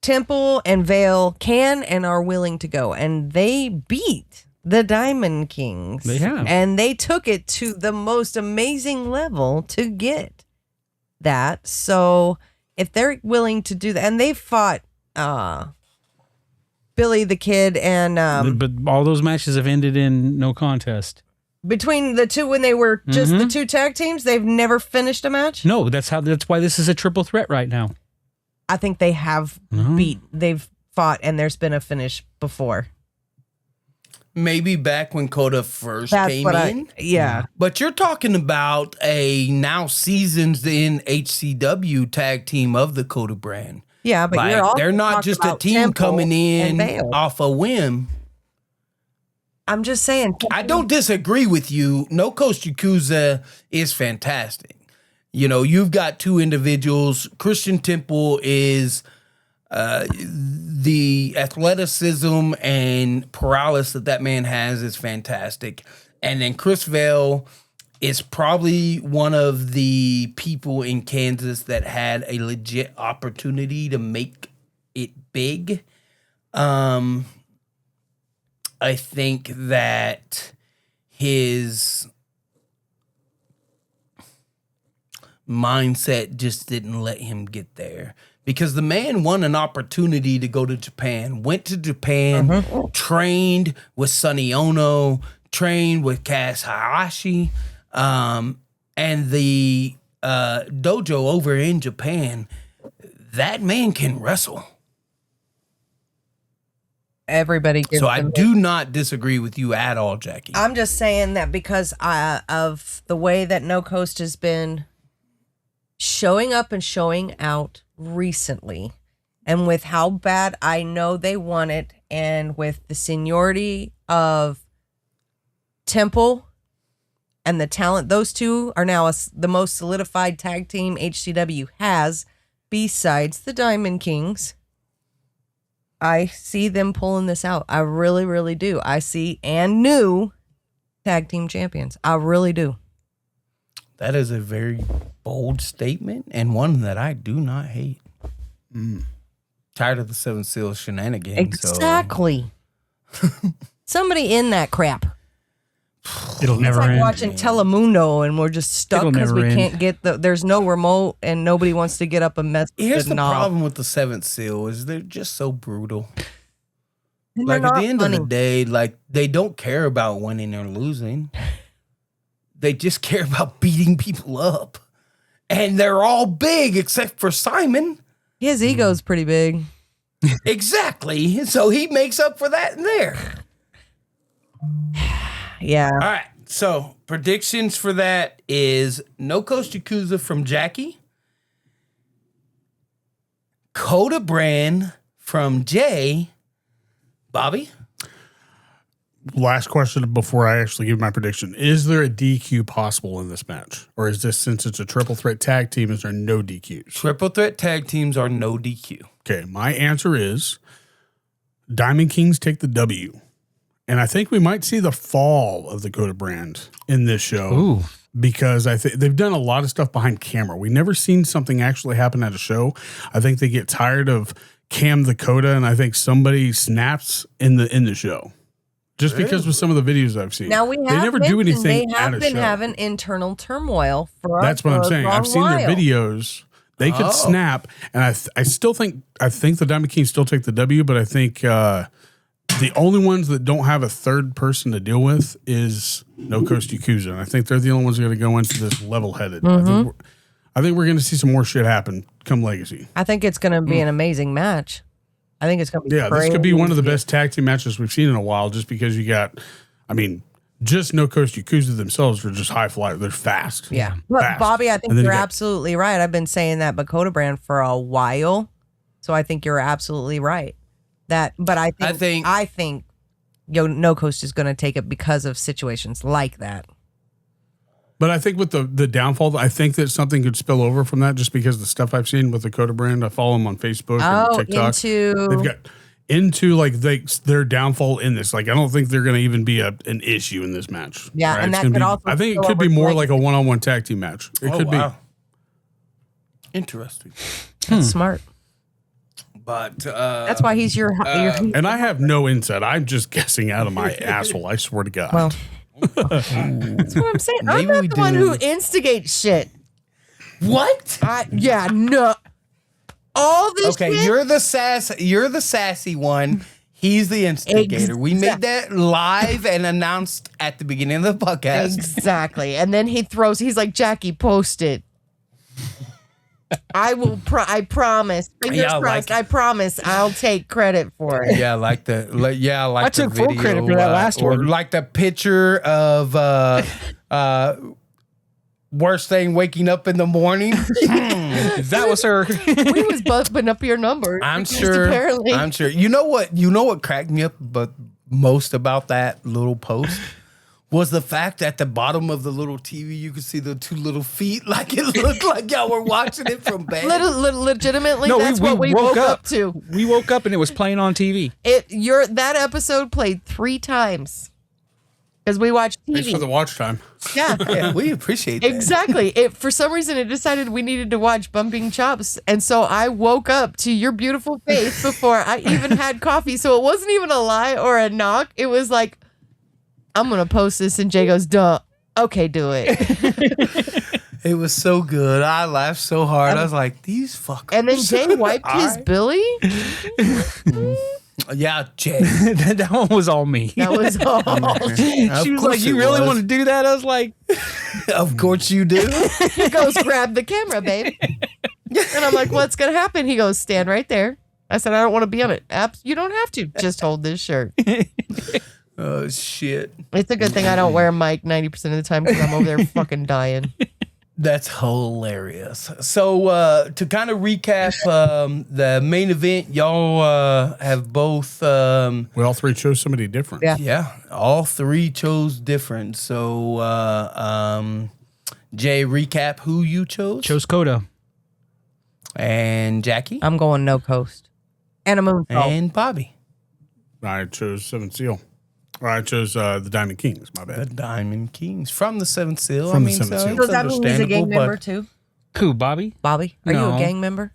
Temple and Vale can and are willing to go. And they beat the Diamond Kings. They have. And they took it to the most amazing level to get that. So if they're willing to do that, and they fought Billy the Kid and But all those matches have ended in no contest. between the two when they were just the two tag teams, they've never finished a match. No, that's why this is a triple threat right now. I think they have they've fought and there's been a finish before. Maybe back when Coda first That's came what in. yeah. But you're talking about a now seasons in HCW tag team of the Coda brand. Yeah, but Like, you're also they're not talking just a about team Temple coming in and Vale. off a whim. I'm just saying. I don't disagree with you. No Coast Yakuza is fantastic. You know, you've got two individuals. Christian Temple is the athleticism and paralysis that man has is fantastic. And then Chris Vale is probably one of the people in Kansas that had a legit opportunity to make it big. I think that his mindset just didn't let him get there. Because the man won an opportunity to go to Japan, went to Japan, trained with Sonny Ono, trained with Kaz Hayashi, and the dojo over in Japan. That man can wrestle. Everybody gives So I them- do not disagree with you at all, Jackie. I'm just saying that because of the way that No Coast has been showing up and showing out recently, and with how bad I know they want it, and with the seniority of Temple and the talent, those two are now the most solidified tag team HCW has, besides the Diamond Kings. I see them pulling this out. I really, really do. I see and new tag team champions. I really do. That is a very bold statement and one that I do not hate. Tired of the Seven Seals shenanigans. Exactly. Somebody in that crap. It'll It's never like end. watching Telemundo and we're just stuck It'll because we never end. can't get there's no remote and nobody wants to get up and mess with Here's the knob. problem with the Seventh Seal is they're just so brutal. And Like they're at the not end funny. of the day, like they don't care about winning or losing. They just care about beating people up. And they're all big except for Simon. His ego's pretty big. Exactly. So he makes up for that in there. Yeah. All right. So predictions for that is No Coast Yakuza from Jackie. Coda Brand from Jay. Bobby? Last question before I actually give my prediction. Is there a DQ possible in this match? Or is this, since it's a triple threat tag team, is there no DQs? Triple threat tag teams are no DQ. Okay, my answer is Diamond Kings take the W. And I think we might see the fall of the Coda brand in this show. Ooh. Because I think they've done a lot of stuff behind camera. We never seen something actually happen at a show. I think they get tired of Cam the Coda, and I think somebody snaps in the show. Just because with some of the videos I've seen. Now we have they never do mentioned anything they at have a been show. having internal turmoil for That's what I'm saying. I've seen their videos. They could snap, and I still think the Diamond Kings still take the W, but I think the only ones that don't have a third person to deal with is No Coast Yakuza, and I think they're the only ones that are going to go into this level-headed. I think we're going to see some more shit happen come Legacy. I think it's going to be an amazing match. I think it's going to be Yeah, this could be crazy. one of the best tag team matches we've seen in a while, just because you got, I mean, just No Coast Yakuza themselves are just high flyer. They're fast. Yeah. But Fast. Bobby, I think And then you're you got- absolutely right. I've been saying that Bakota brand for a while. So I think you're absolutely right. But I think No Coast is going to take it because of situations like that. But I think with the downfall, I think that something could spill over from that, just because the stuff I've seen with the Coda brand. I follow them on Facebook and TikTok. They've got into like their downfall in this. Like, I don't think they're going to even be an issue in this match. Yeah, Right? and It's that gonna could be, also I think it spill could be over to more Legacy. like a one-on-one tag team match. It could be. Interesting. That's smart. But That's why he's your And I have no insight. I'm just guessing out of my asshole. I swear to God. well. That's what I'm saying. I'm Maybe not we the one do. who instigates shit. what? No. All this Okay, shit. you're the sassy one. He's the instigator. We made that live and announced at the beginning of the podcast. Exactly. And then he's like, Jackie, post it. I will. I promise. Fingers Yeah, crossed. like- I promise. I'll take credit for it. Yeah, like I took the full video, credit for that last or one. like the picture of worst thing waking up in the morning. That was her. We was bumping up your numbers. I'm because sure. Apparently, I'm sure. You know what cracked me up but most about that little post was the fact that at the bottom of the little TV you could see the two little feet, like it looked like y'all were watching it from bed. legitimately, No, that's what we woke up to. We woke up and it was playing on TV. That episode played 3 times because we watched TV. Thanks for the watch time. Yeah. Yeah, we appreciate that. Exactly. For some reason, it decided we needed to watch Bumping Chops. And so I woke up to your beautiful face before I even had coffee. So it wasn't even a lie or a knock. It was like, I'm going to post this. And Jay goes, duh. Okay, do it. It was so good. I laughed so hard. I was like, these fuckers. And then Jay wiped his Billy. Yeah, Jay. That one was all me. That was all. She was like, "You really want to do that?" I was like, Of course you do. He goes, grab the camera, babe. And I'm like, what's going to happen? He goes, stand right there. I said, I don't want to be on it. You don't have to. Just hold this shirt. Oh, shit. It's a good thing I don't wear a mic 90% of the time because I'm over there fucking dying. That's hilarious. So to kind of recap the main event, y'all have both. We all three chose somebody different. Yeah. Yeah, all three chose different. So Jay, recap who you chose. chose Coda. And Jackie. I'm going no coast. And a moonsault. And Bobby. I chose Seventh Seal. Or I chose the Diamond Kings. My The bad. Diamond Kings from the Seventh Seal. From I the mean, Seventh Seal. it's Does that mean he's a gang understandable, member but- too? Who, Bobby? Bobby, are you No. a gang member?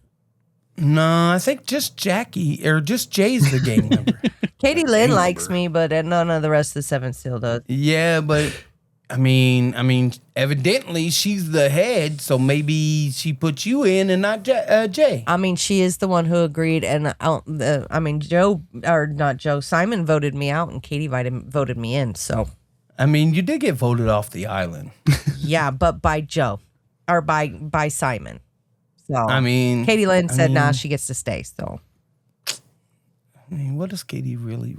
No, I think just Jackie or just Jay's the gang member. Katie Lynn likes me, but none of the rest of the Seventh Seal does. Yeah, but I mean, evidently she's the head, so maybe she put you in and not Jay. I mean, she is the one who agreed, and Simon voted me out, and Katie voted me in. So, I mean, you did get voted off the island. yeah, but by Joe or by Simon. So, I mean, Katie Lynn said, "Nah, she gets to stay." So, I mean, what does Katie really?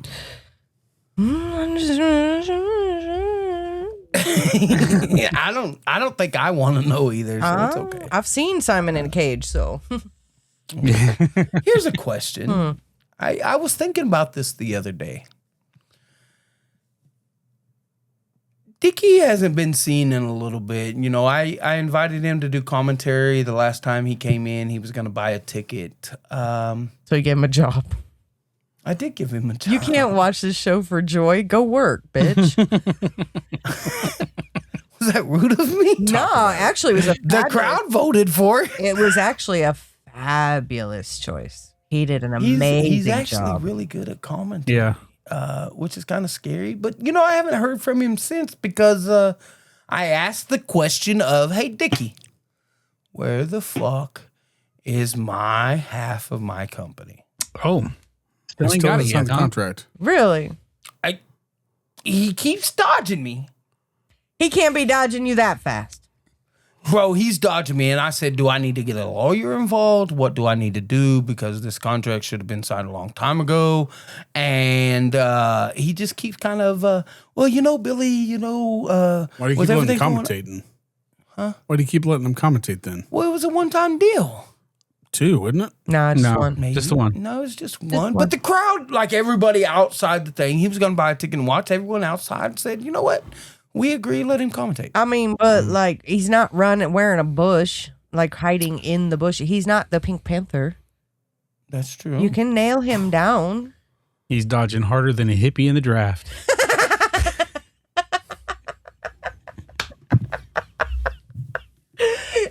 I don't think I want to know either. So it's okay. I've seen Simon in a cage, so Here's a question. I was thinking about this the other day. Dickie hasn't been seen in a little bit. You know, I invited him to do commentary the last time he came in. He was going to buy a ticket. so you gave him a job. I did give him a job. You can't watch this show for joy. Go work, bitch. Was that rude of me? No, actually, it was The crowd voted for it. It was actually a fabulous choice. He did an amazing He's actually job. really good at commentary. Yeah. Which is kind of scary. But, you know, I haven't heard from him since because I asked the question of, hey, Dickie, where the fuck is my half of my company? Oh. Still Still ain't got it has yet, signed the huh? contract. Really? He keeps dodging me. He can't be dodging you that fast. Bro, he's dodging me. And I said, do I need to get a lawyer involved? What do I need to do? Because this contract should have been signed a long time ago. And he just keeps kind of, well, you know, Billy, you know. Why do you with keep letting everything them going- commentate then? Huh? Why do you keep letting them commentate then? Well, it was a one-time deal. Two, isn't it? Nah, just No. one. Maybe. Just the one. No, it's just one. But the crowd, like everybody outside the thing, he was going to buy a ticket and watch. Everyone outside said, you know what? We agree. Let him commentate. I mean, but like, he's not running, wearing a bush, like hiding in the bush. He's not the Pink Panther. That's true. You can nail him down. He's dodging harder than a hippie in the draft.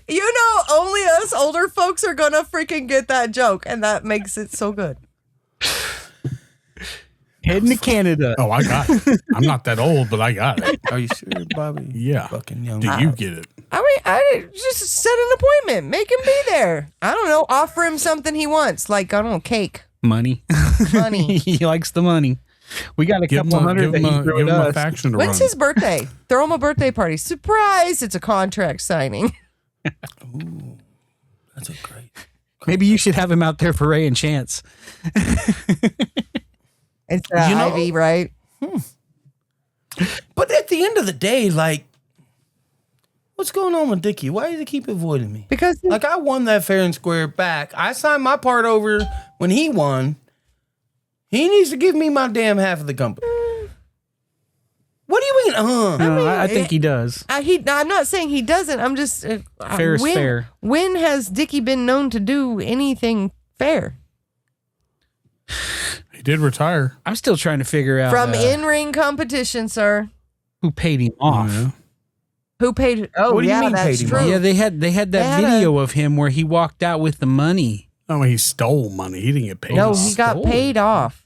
You know, only us older folks are gonna freaking get that joke, and that makes it so good. Heading to Canada. Oh, I got it. I'm not that old, but I got it. Are you sure, Bobby? Yeah. Fucking young. Do you get it? I mean, I just set an appointment, make him be there. I don't know, offer him something he wants, like I don't know, cake, Money. money. He likes the money. We got a Give couple him hundred that he threw give at him a us. faction to When's run. his birthday? Throw him a birthday party. Surprise! It's a contract signing. Ooh, that's a great. Maybe you should have him out there for Ray and Chance. It's You know- Ivy, right? But at the end of the day, like, what's going on with Dickie? Why does he keep avoiding me? Because Like, I won that fair and square back. I signed my part over when he won. He needs to give me my damn half of the company. What do you mean? I think he does. I'm not saying he doesn't. I'm just Fair is when, fair. When has Dickie been known to do anything fair He did retire. I'm still trying to figure out from in-ring competition, sir? who paid him off. Yeah. Who paid? Oh, What do you yeah, mean that's paid him true. off? Yeah, they had They that had video of him where he walked out with the money. Oh, he stole money. He didn't get paid. No, off. he got Stole paid off.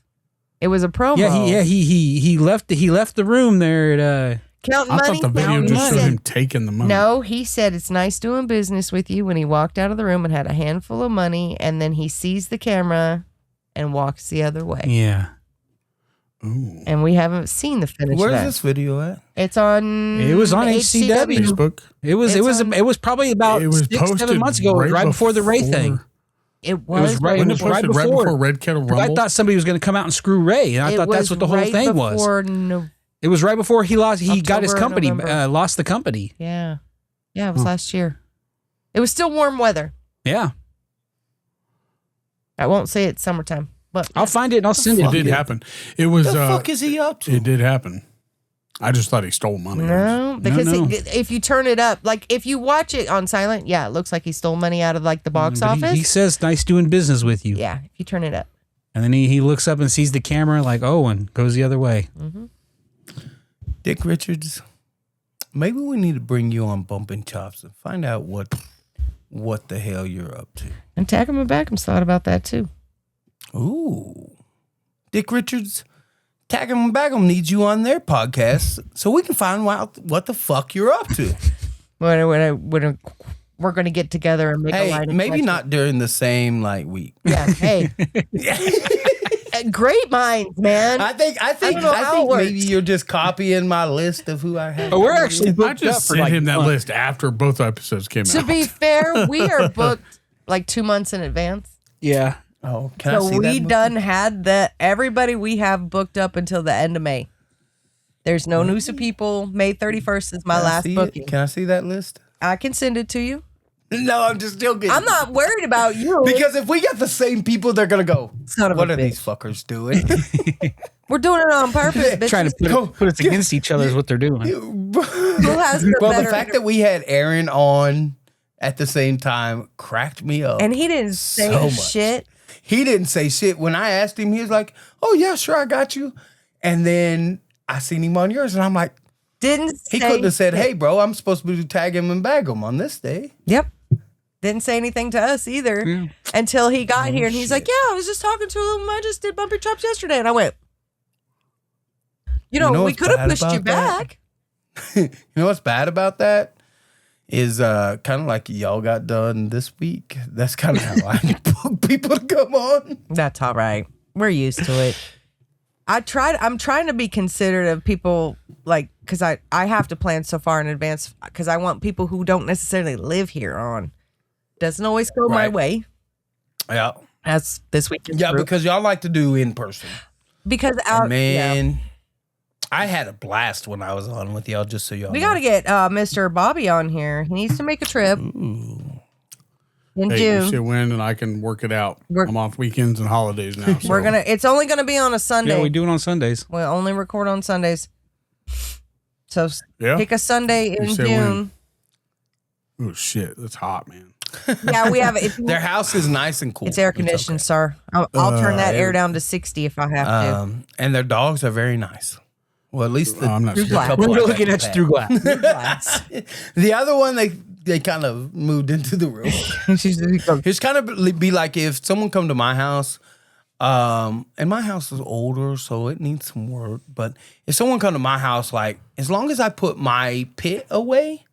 It was a promo. Yeah, he left the room there at Counting I money. thought the video counting just showed money. him taking the money. No, he said it's nice doing business with you when he walked out of the room and had a handful of money, and then he sees the camera and walks the other way. Yeah. Ooh. And we haven't seen the finish. Where's of that. this video at? It's on. It was on HCW. Facebook. It was probably about It was 6-7 posted months ago, right before the Ray thing. It was right- Wasn't it it was posted right before Red Kettle Rumble? I thought somebody was going to come out and screw Ray, and I thought that's what the whole thing was. It was right before he lost. He got his October, company, November. lost the company. Yeah, it was last year. It was still warm weather. Yeah, I won't say it's summertime, but I'll find it and I'll send It it. did happen. It was. The fuck is he up to? It did happen. I just thought he stole money. no, because no. if you turn it up, like if you watch it on silent, yeah, it looks like he stole money out of like the box But office. He says, "Nice doing business with you." Yeah, if you turn it up. And then he looks up and sees the camera, like, oh, and goes the other way. Dick Richards, maybe we need to bring you on Bumping Chops and find out what the hell you're up to. And Tag him and Backham's thought about that too. Ooh. Dick Richards, Tag 'em and Bag 'em needs you on their podcast so we can find out what the fuck you're up to. When we're going to get together and make a Hey, line. maybe not during the same week. Yeah. Hey. Great minds, man. I think don't know how it works. maybe you're just copying my list of who I have. But we're actually I booked up just for sent him that month. list after both episodes came To out. be fair, we are booked like 2 months in advance. Yeah. Oh, can I So see we that? done had everybody we have booked up until the end of May. There's no news of people. May 31st is my last booking. Can I see that list? I can send it to you. No, I'm just joking. I'm not worried about you. Because if we got the same people, they're gonna go. Son of a What are bitch. these fuckers doing? We're doing it on purpose. Bitches. Trying to put us against each other is what they're doing. Who has the Well, the better fact that we had Aaron on at the same time cracked me up. and he didn't say So much. shit. He didn't say shit. When I asked him, he was like, "Oh yeah, sure, I got you." And then I seen him on yours, and I'm like, Didn't he say couldn't have said, shit. "Hey, bro, I'm supposed to be tag him and bag him on this day." Yep. Didn't say anything to us either until he got here. And he's like, yeah, I was just talking to him. I just did Bumpy Chops yesterday. And I went, you know we what's could have bad pushed you about that? back. You know what's bad about that? Is kind of like y'all got done this week. That's kind of how I book people to come on. That's all right. We're used to it. I'm trying to be considerate of people, like, because I have to plan so far in advance because I want people who don't necessarily live here on. Doesn't always go my Right. way. Yeah, As this week is yeah, through. because y'all like to do in person. because And out man, I had a blast when I was on with y'all. Just so y'all, we know. got to get Mr. Bobby on here. He needs to make a trip in Hey, you June. should win, and I can work it out. We're- I'm off weekends and holidays now. So. It's only gonna be on a Sunday. Yeah, we do it on Sundays. We only record on Sundays. So Yeah. pick a Sunday in say June. Oh shit, that's hot, man. Yeah, we have it. Their house is nice and cool. It's air conditioned, sir. I'll turn that air down to 60 if I have to. And their dogs are very nice. Well, at least the, I'm not the sure. Glass. couple We're I've looking had at you in through glass. Glass. the other one, they kind of moved into the room. It's kind of be like if someone come to my house, and my house is older, so it needs some work. But if someone come to my house, like as long as I put my pit away,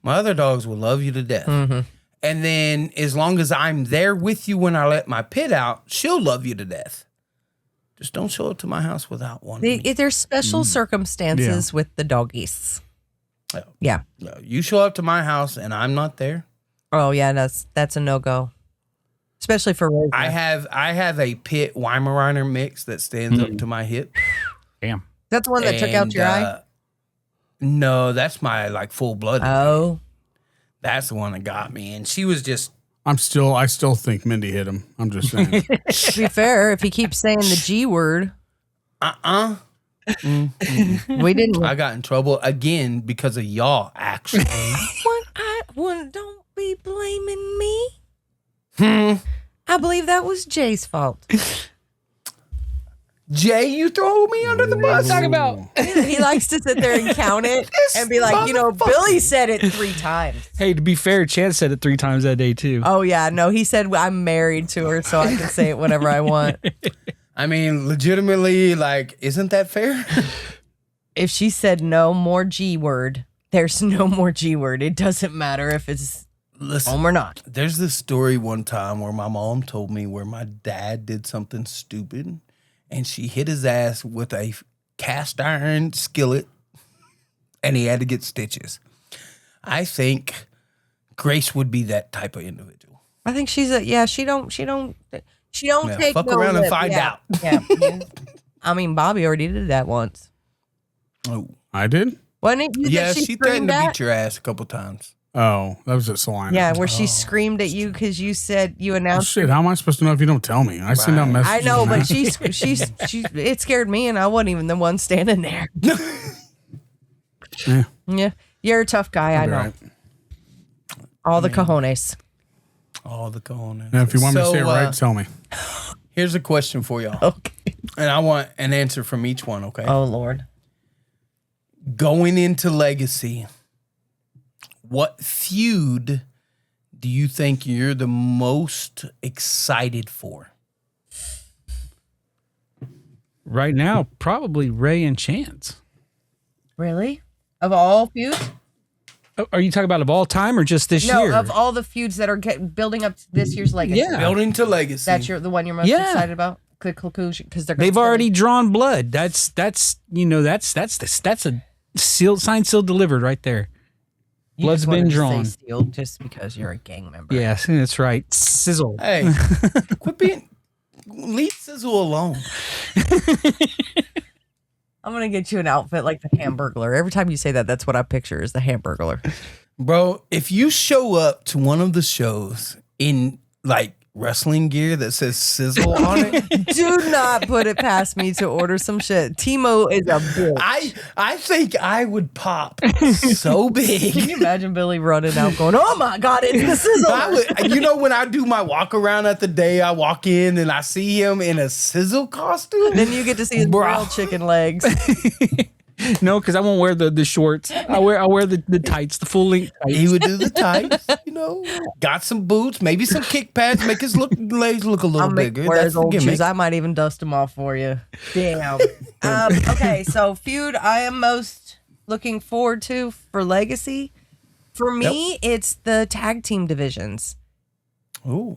my other dogs will love you to death. Mm-hmm. And then as long as I'm there with you when I let my pit out, she'll love you to death. Just don't show up to my house without one. There's special circumstances with the doggies. No. Yeah. No, you show up to my house and I'm not there. Oh yeah, that's a no go. Especially for Rosa. I have a pit Weimaraner mix that stands up to my hip. Damn. That's the one that took out your eye. No, that's my full blood. Oh. That's the one that got me. And she was just I still think Mindy hit him. I'm just saying. To be fair, if he keeps saying the G word, we didn't. I got in trouble again because of y'all, actually. Don't be blaming me. I believe that was Jay's fault. Jay, you throw me under the bus? Talk about. He likes to sit there and count it and be like, Billy said it 3 times. Hey, to be fair, Chance said it 3 times that day too. Oh yeah, no, he said I'm married to her, so I can say it whenever I want. I mean, legitimately, isn't that fair? If she said no more G word, there's no more G word. It doesn't matter if it's home or not. There's this story one time where my mom told me where my dad did something stupid and she hit his ass with a cast iron skillet and he had to get stitches. I think Grace would be that type of individual. I think she's she don't take fuck no around and lip. find out. Yeah. I mean, Bobby already did that once. Oh, I did? Wasn't it you yeah, that she threatened to screamed beat your ass a couple times. Oh, that was at Salina. Yeah, where she screamed at you because you said you Oh, announced. shit, how am I supposed to know if you don't tell me? I send out messages. I know, and but that. she it scared me, and I wasn't even the one standing there. Yeah, Yeah, you're a tough guy. I know. right. All the cojones. All the cojones. Now, if you want me to say it So, right, tell me. Here's a question for y'all. Okay. And I want an answer from each one, okay? Oh Lord. Going into Legacy, what feud do you think you're the most excited for? Right now, probably Ray and Chance. Really? Of all feuds? Oh, are you talking about of all time or just this year? No, of all the feuds that are building up to this year's Legacy. Yeah. Building to Legacy. That's the one you're most Yeah. excited about? Conclusion, because They've already drawn blood. That's a sealed, signed, sealed, delivered right there. Blood's been drawn. Sealed just because you're a gang member. Yes, that's right. Sizzle. Hey, quit being... Leave Sizzle alone. I'm gonna get you an outfit like the Hamburglar. Every time you say that, that's what I picture is the Hamburglar. Bro, if you show up to one of the shows in, like, wrestling gear that says Sizzle on it... Do not put it past me to order some shit. Timo is a bitch. I think I would pop so big. Can you imagine Billy running out going, "Oh my God, it's the Sizzle"? I would, you know, when I do my walk around at the day, I walk in and I see him in a Sizzle costume. Then you get to see his Bro. grilled chicken legs. No, because I won't wear the shorts. I'll wear the tights, the full length tights. He would do the tights, you know. Got some boots, maybe some kick pads, make his legs look a little bigger. Wear That's his the old gimmick. shoes. I might even dust them off for you. Damn. Okay, so feud I am most looking forward to for Legacy. For me, it's the tag team divisions. Ooh.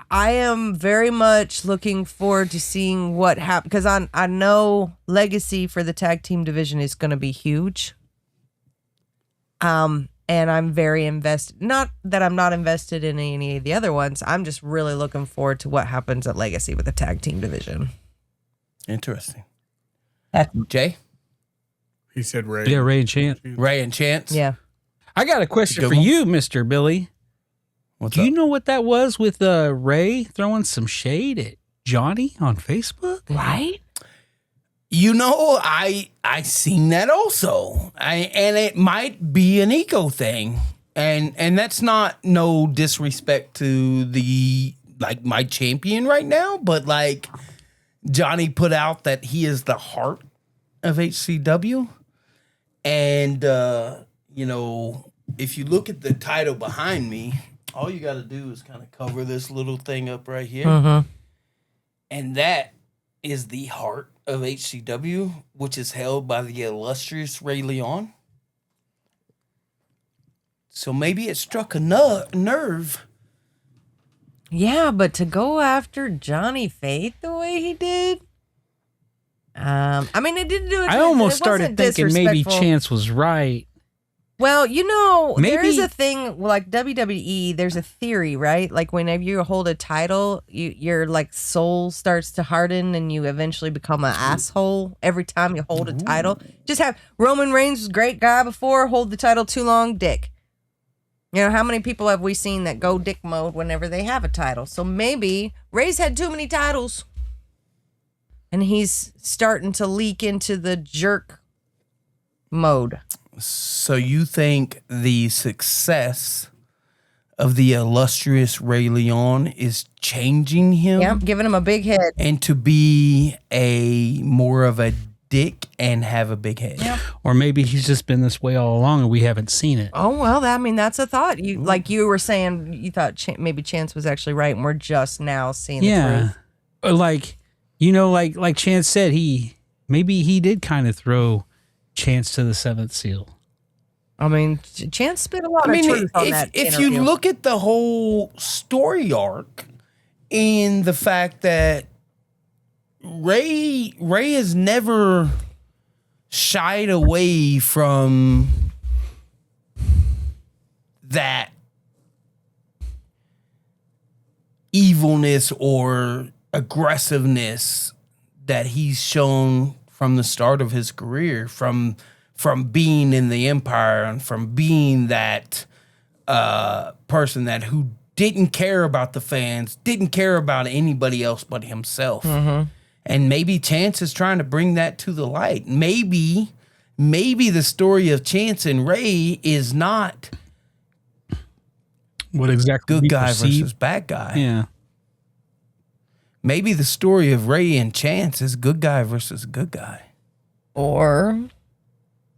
I am very much looking forward to seeing what happens because I know Legacy for the tag team division is going to be huge. And I'm very invested. Not that I'm not invested in any of the other ones. I'm just really looking forward to what happens at Legacy with the tag team division. Interesting. That's- Jay? He said Ray. Yeah, Ray and Chance. Ray and Chance? Yeah. I got a question Good for one. you, Mr. Billy. What's Do up? you know what that was with Ray throwing some shade at Johnny on Facebook? Right? You know, I seen that also. And it might be an ego thing. And that's not no disrespect to the my champion right now, but like Johnny put out that he is the heart of HCW. And you know, if you look at the title behind me, all you got to do is kind of cover this little thing up right here. Mm-hmm. And that is the heart of HCW, which is held by the illustrious Ray Leon. So maybe it struck a nerve. Yeah, but to go after Johnny Faith the way he did, I mean, it didn't do it. I almost it started wasn't thinking maybe disrespectful. Chance was right. Well, you know, there is Maybe- a thing like WWE. There's a theory, right? Like whenever you hold a title, your like soul starts to harden, and you eventually become an asshole every time you hold a title. Just have Roman Reigns was a great guy before, hold the title too long, dick. You know, how many people have we seen that go dick mode whenever they have a title? So maybe Ray's had too many titles, and he's starting to leak into the jerk mode. So you think the success of the illustrious Ray Leon is changing him? Yep, giving him a big head. And to be a more of a dick and have a big head. Yep. Or maybe he's just been this way all along and we haven't seen it. Oh well, I mean that's a thought. You like you were saying, you thought maybe Chance was actually right, and we're just now seeing the Yeah. truth. Or like, you know, like Chance said, maybe he did kind of throw Chance to the seventh seal. I mean, Chance spit a lot I mean, of truth on that if you interview. look at the whole story arc in the fact that Ray has never shied away from that evilness or aggressiveness that he's shown from the start of his career, from being in the Empire and from being that person that who didn't care about the fans, didn't care about anybody else but himself. And maybe Chance is trying to bring that to the light. Maybe the story of Chance and Ray is not What exactly? good guy versus bad guy. Yeah. Maybe the story of Ray and Chance is good guy versus good guy. Or,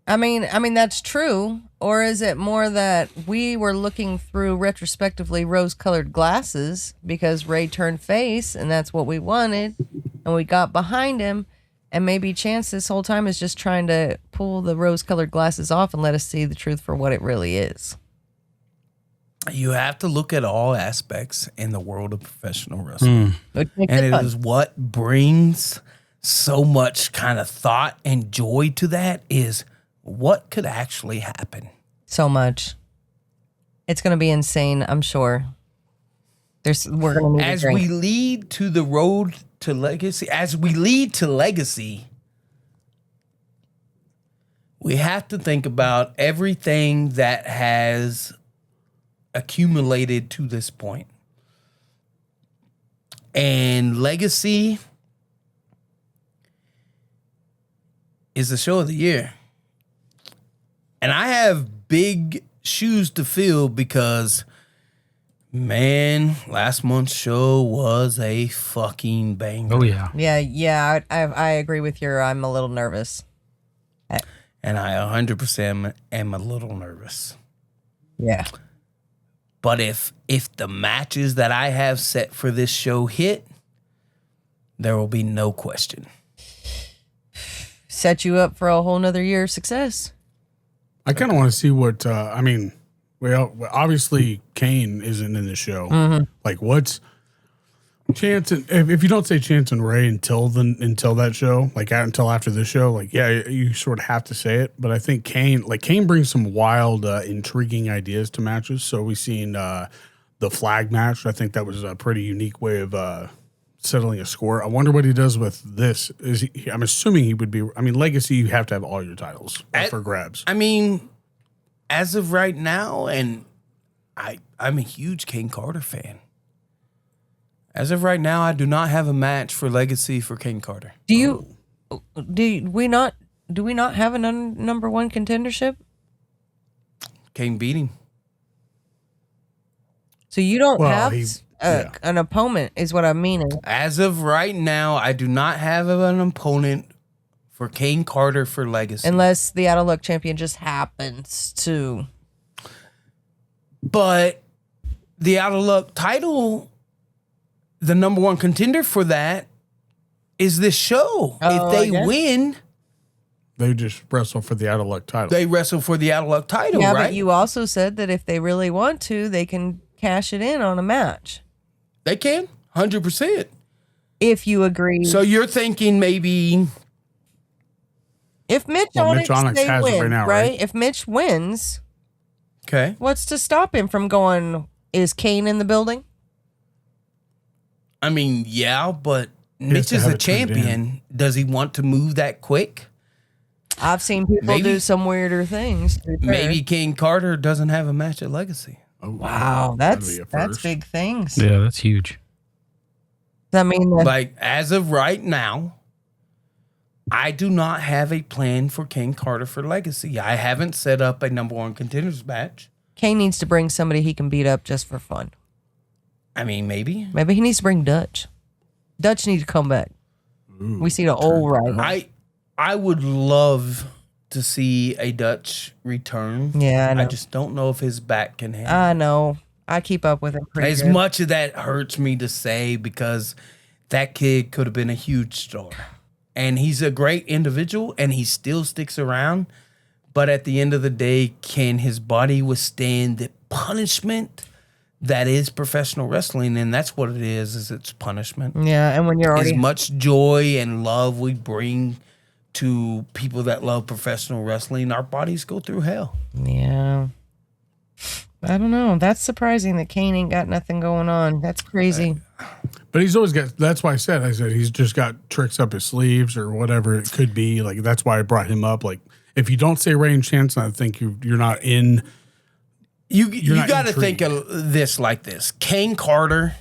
I mean that's true. Or is it more that we were looking through retrospectively rose-colored glasses because Ray turned face and that's what we wanted, and we got behind him, and maybe Chance this whole time is just trying to pull the rose-colored glasses off and let us see the truth for what it really is. You have to look at all aspects in the world of professional wrestling. Which makes And it it fun. is what brings so much kind of thought and joy to that is what could actually happen. So much. It's going to be insane, I'm sure. We're going to need As a drink. we lead to the road to legacy, we have to think about everything that has accumulated to this point. And Legacy is the show of the year. And I have big shoes to fill because, man, last month's show was a fucking banger. Oh yeah. Yeah, I agree with you. I'm a little nervous. And I 100% am a little nervous. Yeah. But if the matches that I have set for this show hit, there will be no question. Set you up for a whole nother year of success. I kind of want to see what well, obviously Kane isn't in the show. Like, what's Chance? And if you don't say Chance and Ray until that show, like until after this show, like you sort of have to say it. But I think Kane brings some wild, intriguing ideas to matches. So we've seen the flag match. I think that was a pretty unique way of settling a score. I wonder what he does with this. I'm assuming he would be. I mean, Legacy, you have to have all your titles up for grabs. I mean, as of right now, and I'm a huge Kane Carter fan. As of right now, I do not have a match for Legacy for Kane Carter. Do we not have a number one contendership? Kane beat him. So you don't Well, have an opponent, is what I'm meaning. As of right now, I do not have an opponent for Kane Carter for Legacy. Unless the ALOT champion just happens to. But the ALOT title, the number one contender for that is this show. Oh, If I they guess. win, They just wrestle for the ALOT title. they wrestle for the ALOT title, Yeah, right? but you also said that if they really want to, they can cash it in on a match. They can, 100%. If you agree. So you're thinking maybe if Mitch Well, Onyx, Mitch Onyx they has it win, right now, right? If Mitch wins, okay. what's to stop him from going, is Kane in the building? I mean, yeah, but has Mitch to is have a it turned champion. Does he want to move that quick? I've seen people Maybe. do some weirder things. to be fair. Maybe Kane Carter doesn't have a match at Legacy. Oh, Wow, that'd that's be a that's first. big things. Yeah, that's huge. I mean, Like, as of right now, I do not have a plan for Kane Carter for Legacy. I haven't set up a number one contenders match. Kane needs to bring somebody he can beat up just for fun. I mean, maybe. Maybe he needs to bring Dutch. Dutch needs to come back. We see the old rival. I would love to see a Dutch return. Yeah, I know. I just don't know if his back can handle I know. I keep up with him pretty As good. much of that hurts me to say because that kid could have been a huge star. and he's a great individual, and he still sticks around. But at the end of the day, can his body withstand the punishment that is professional wrestling? And that's what it is it's punishment. Yeah, and when you're already As much joy and love we bring to people that love professional wrestling, our bodies go through hell. Yeah. I don't know. That's surprising that Kane ain't got nothing going on. That's crazy. But he's always got, that's why I said he's just got tricks up his sleeves or whatever it could be. Like, that's why I brought him up. Like, if you don't say Reigns Champion, I think you're not in. You got to think of this like this. Kane Carter,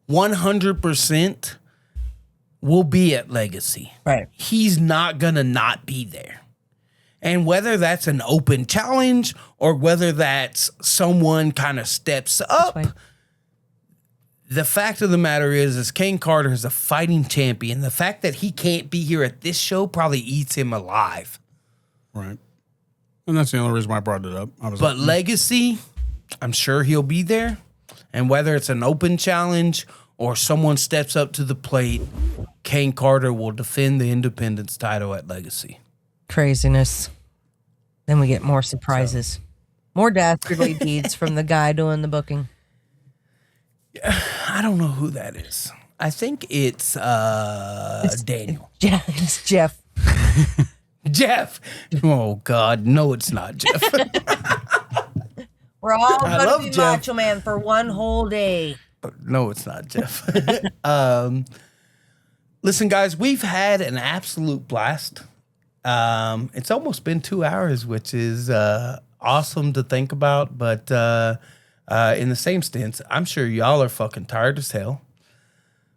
100% will be at Legacy. Right. He's not going to not be there. And whether that's an open challenge or whether that's someone kind of steps up, right. The fact of the matter is Kane Carter is a fighting champion. The fact that he can't be here at this show probably eats him alive. Right. And that's the only reason why I brought it up. But Legacy, I'm sure he'll be there. And whether it's an open challenge or someone steps up to the plate, Kane Carter will defend the Independence title at Legacy. Craziness. Then we get more surprises. More dastardly deeds from the guy doing the booking. I don't know who that is. I think it's Daniel. It's Jeff. Jeff. Oh, God. No, it's not Jeff. We're all I going love to be Jeff. Macho Man for one whole day. No, it's not Jeff. Listen, guys, we've had an absolute blast. It's almost been 2 hours, which is awesome to think about. But in the same stance, I'm sure y'all are fucking tired as hell.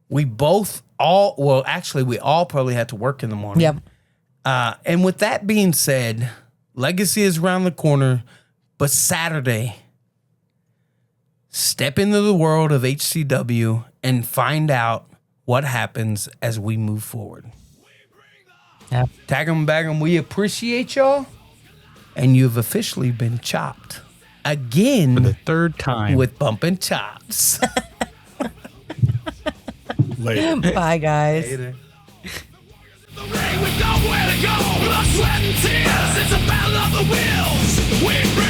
We all probably had to work in the morning. Yep. And with that being said, Legacy is around the corner, but Saturday, step into the world of HCW and find out what happens as we move forward. Yep. Tag 'em, bag 'em. We appreciate y'all, and you've officially been chopped again For the third time. with bumping chops. Later. Bye, guys. Later. The ring with nowhere to go, blood, sweat, and tears. It's a battle of the wheels. We bring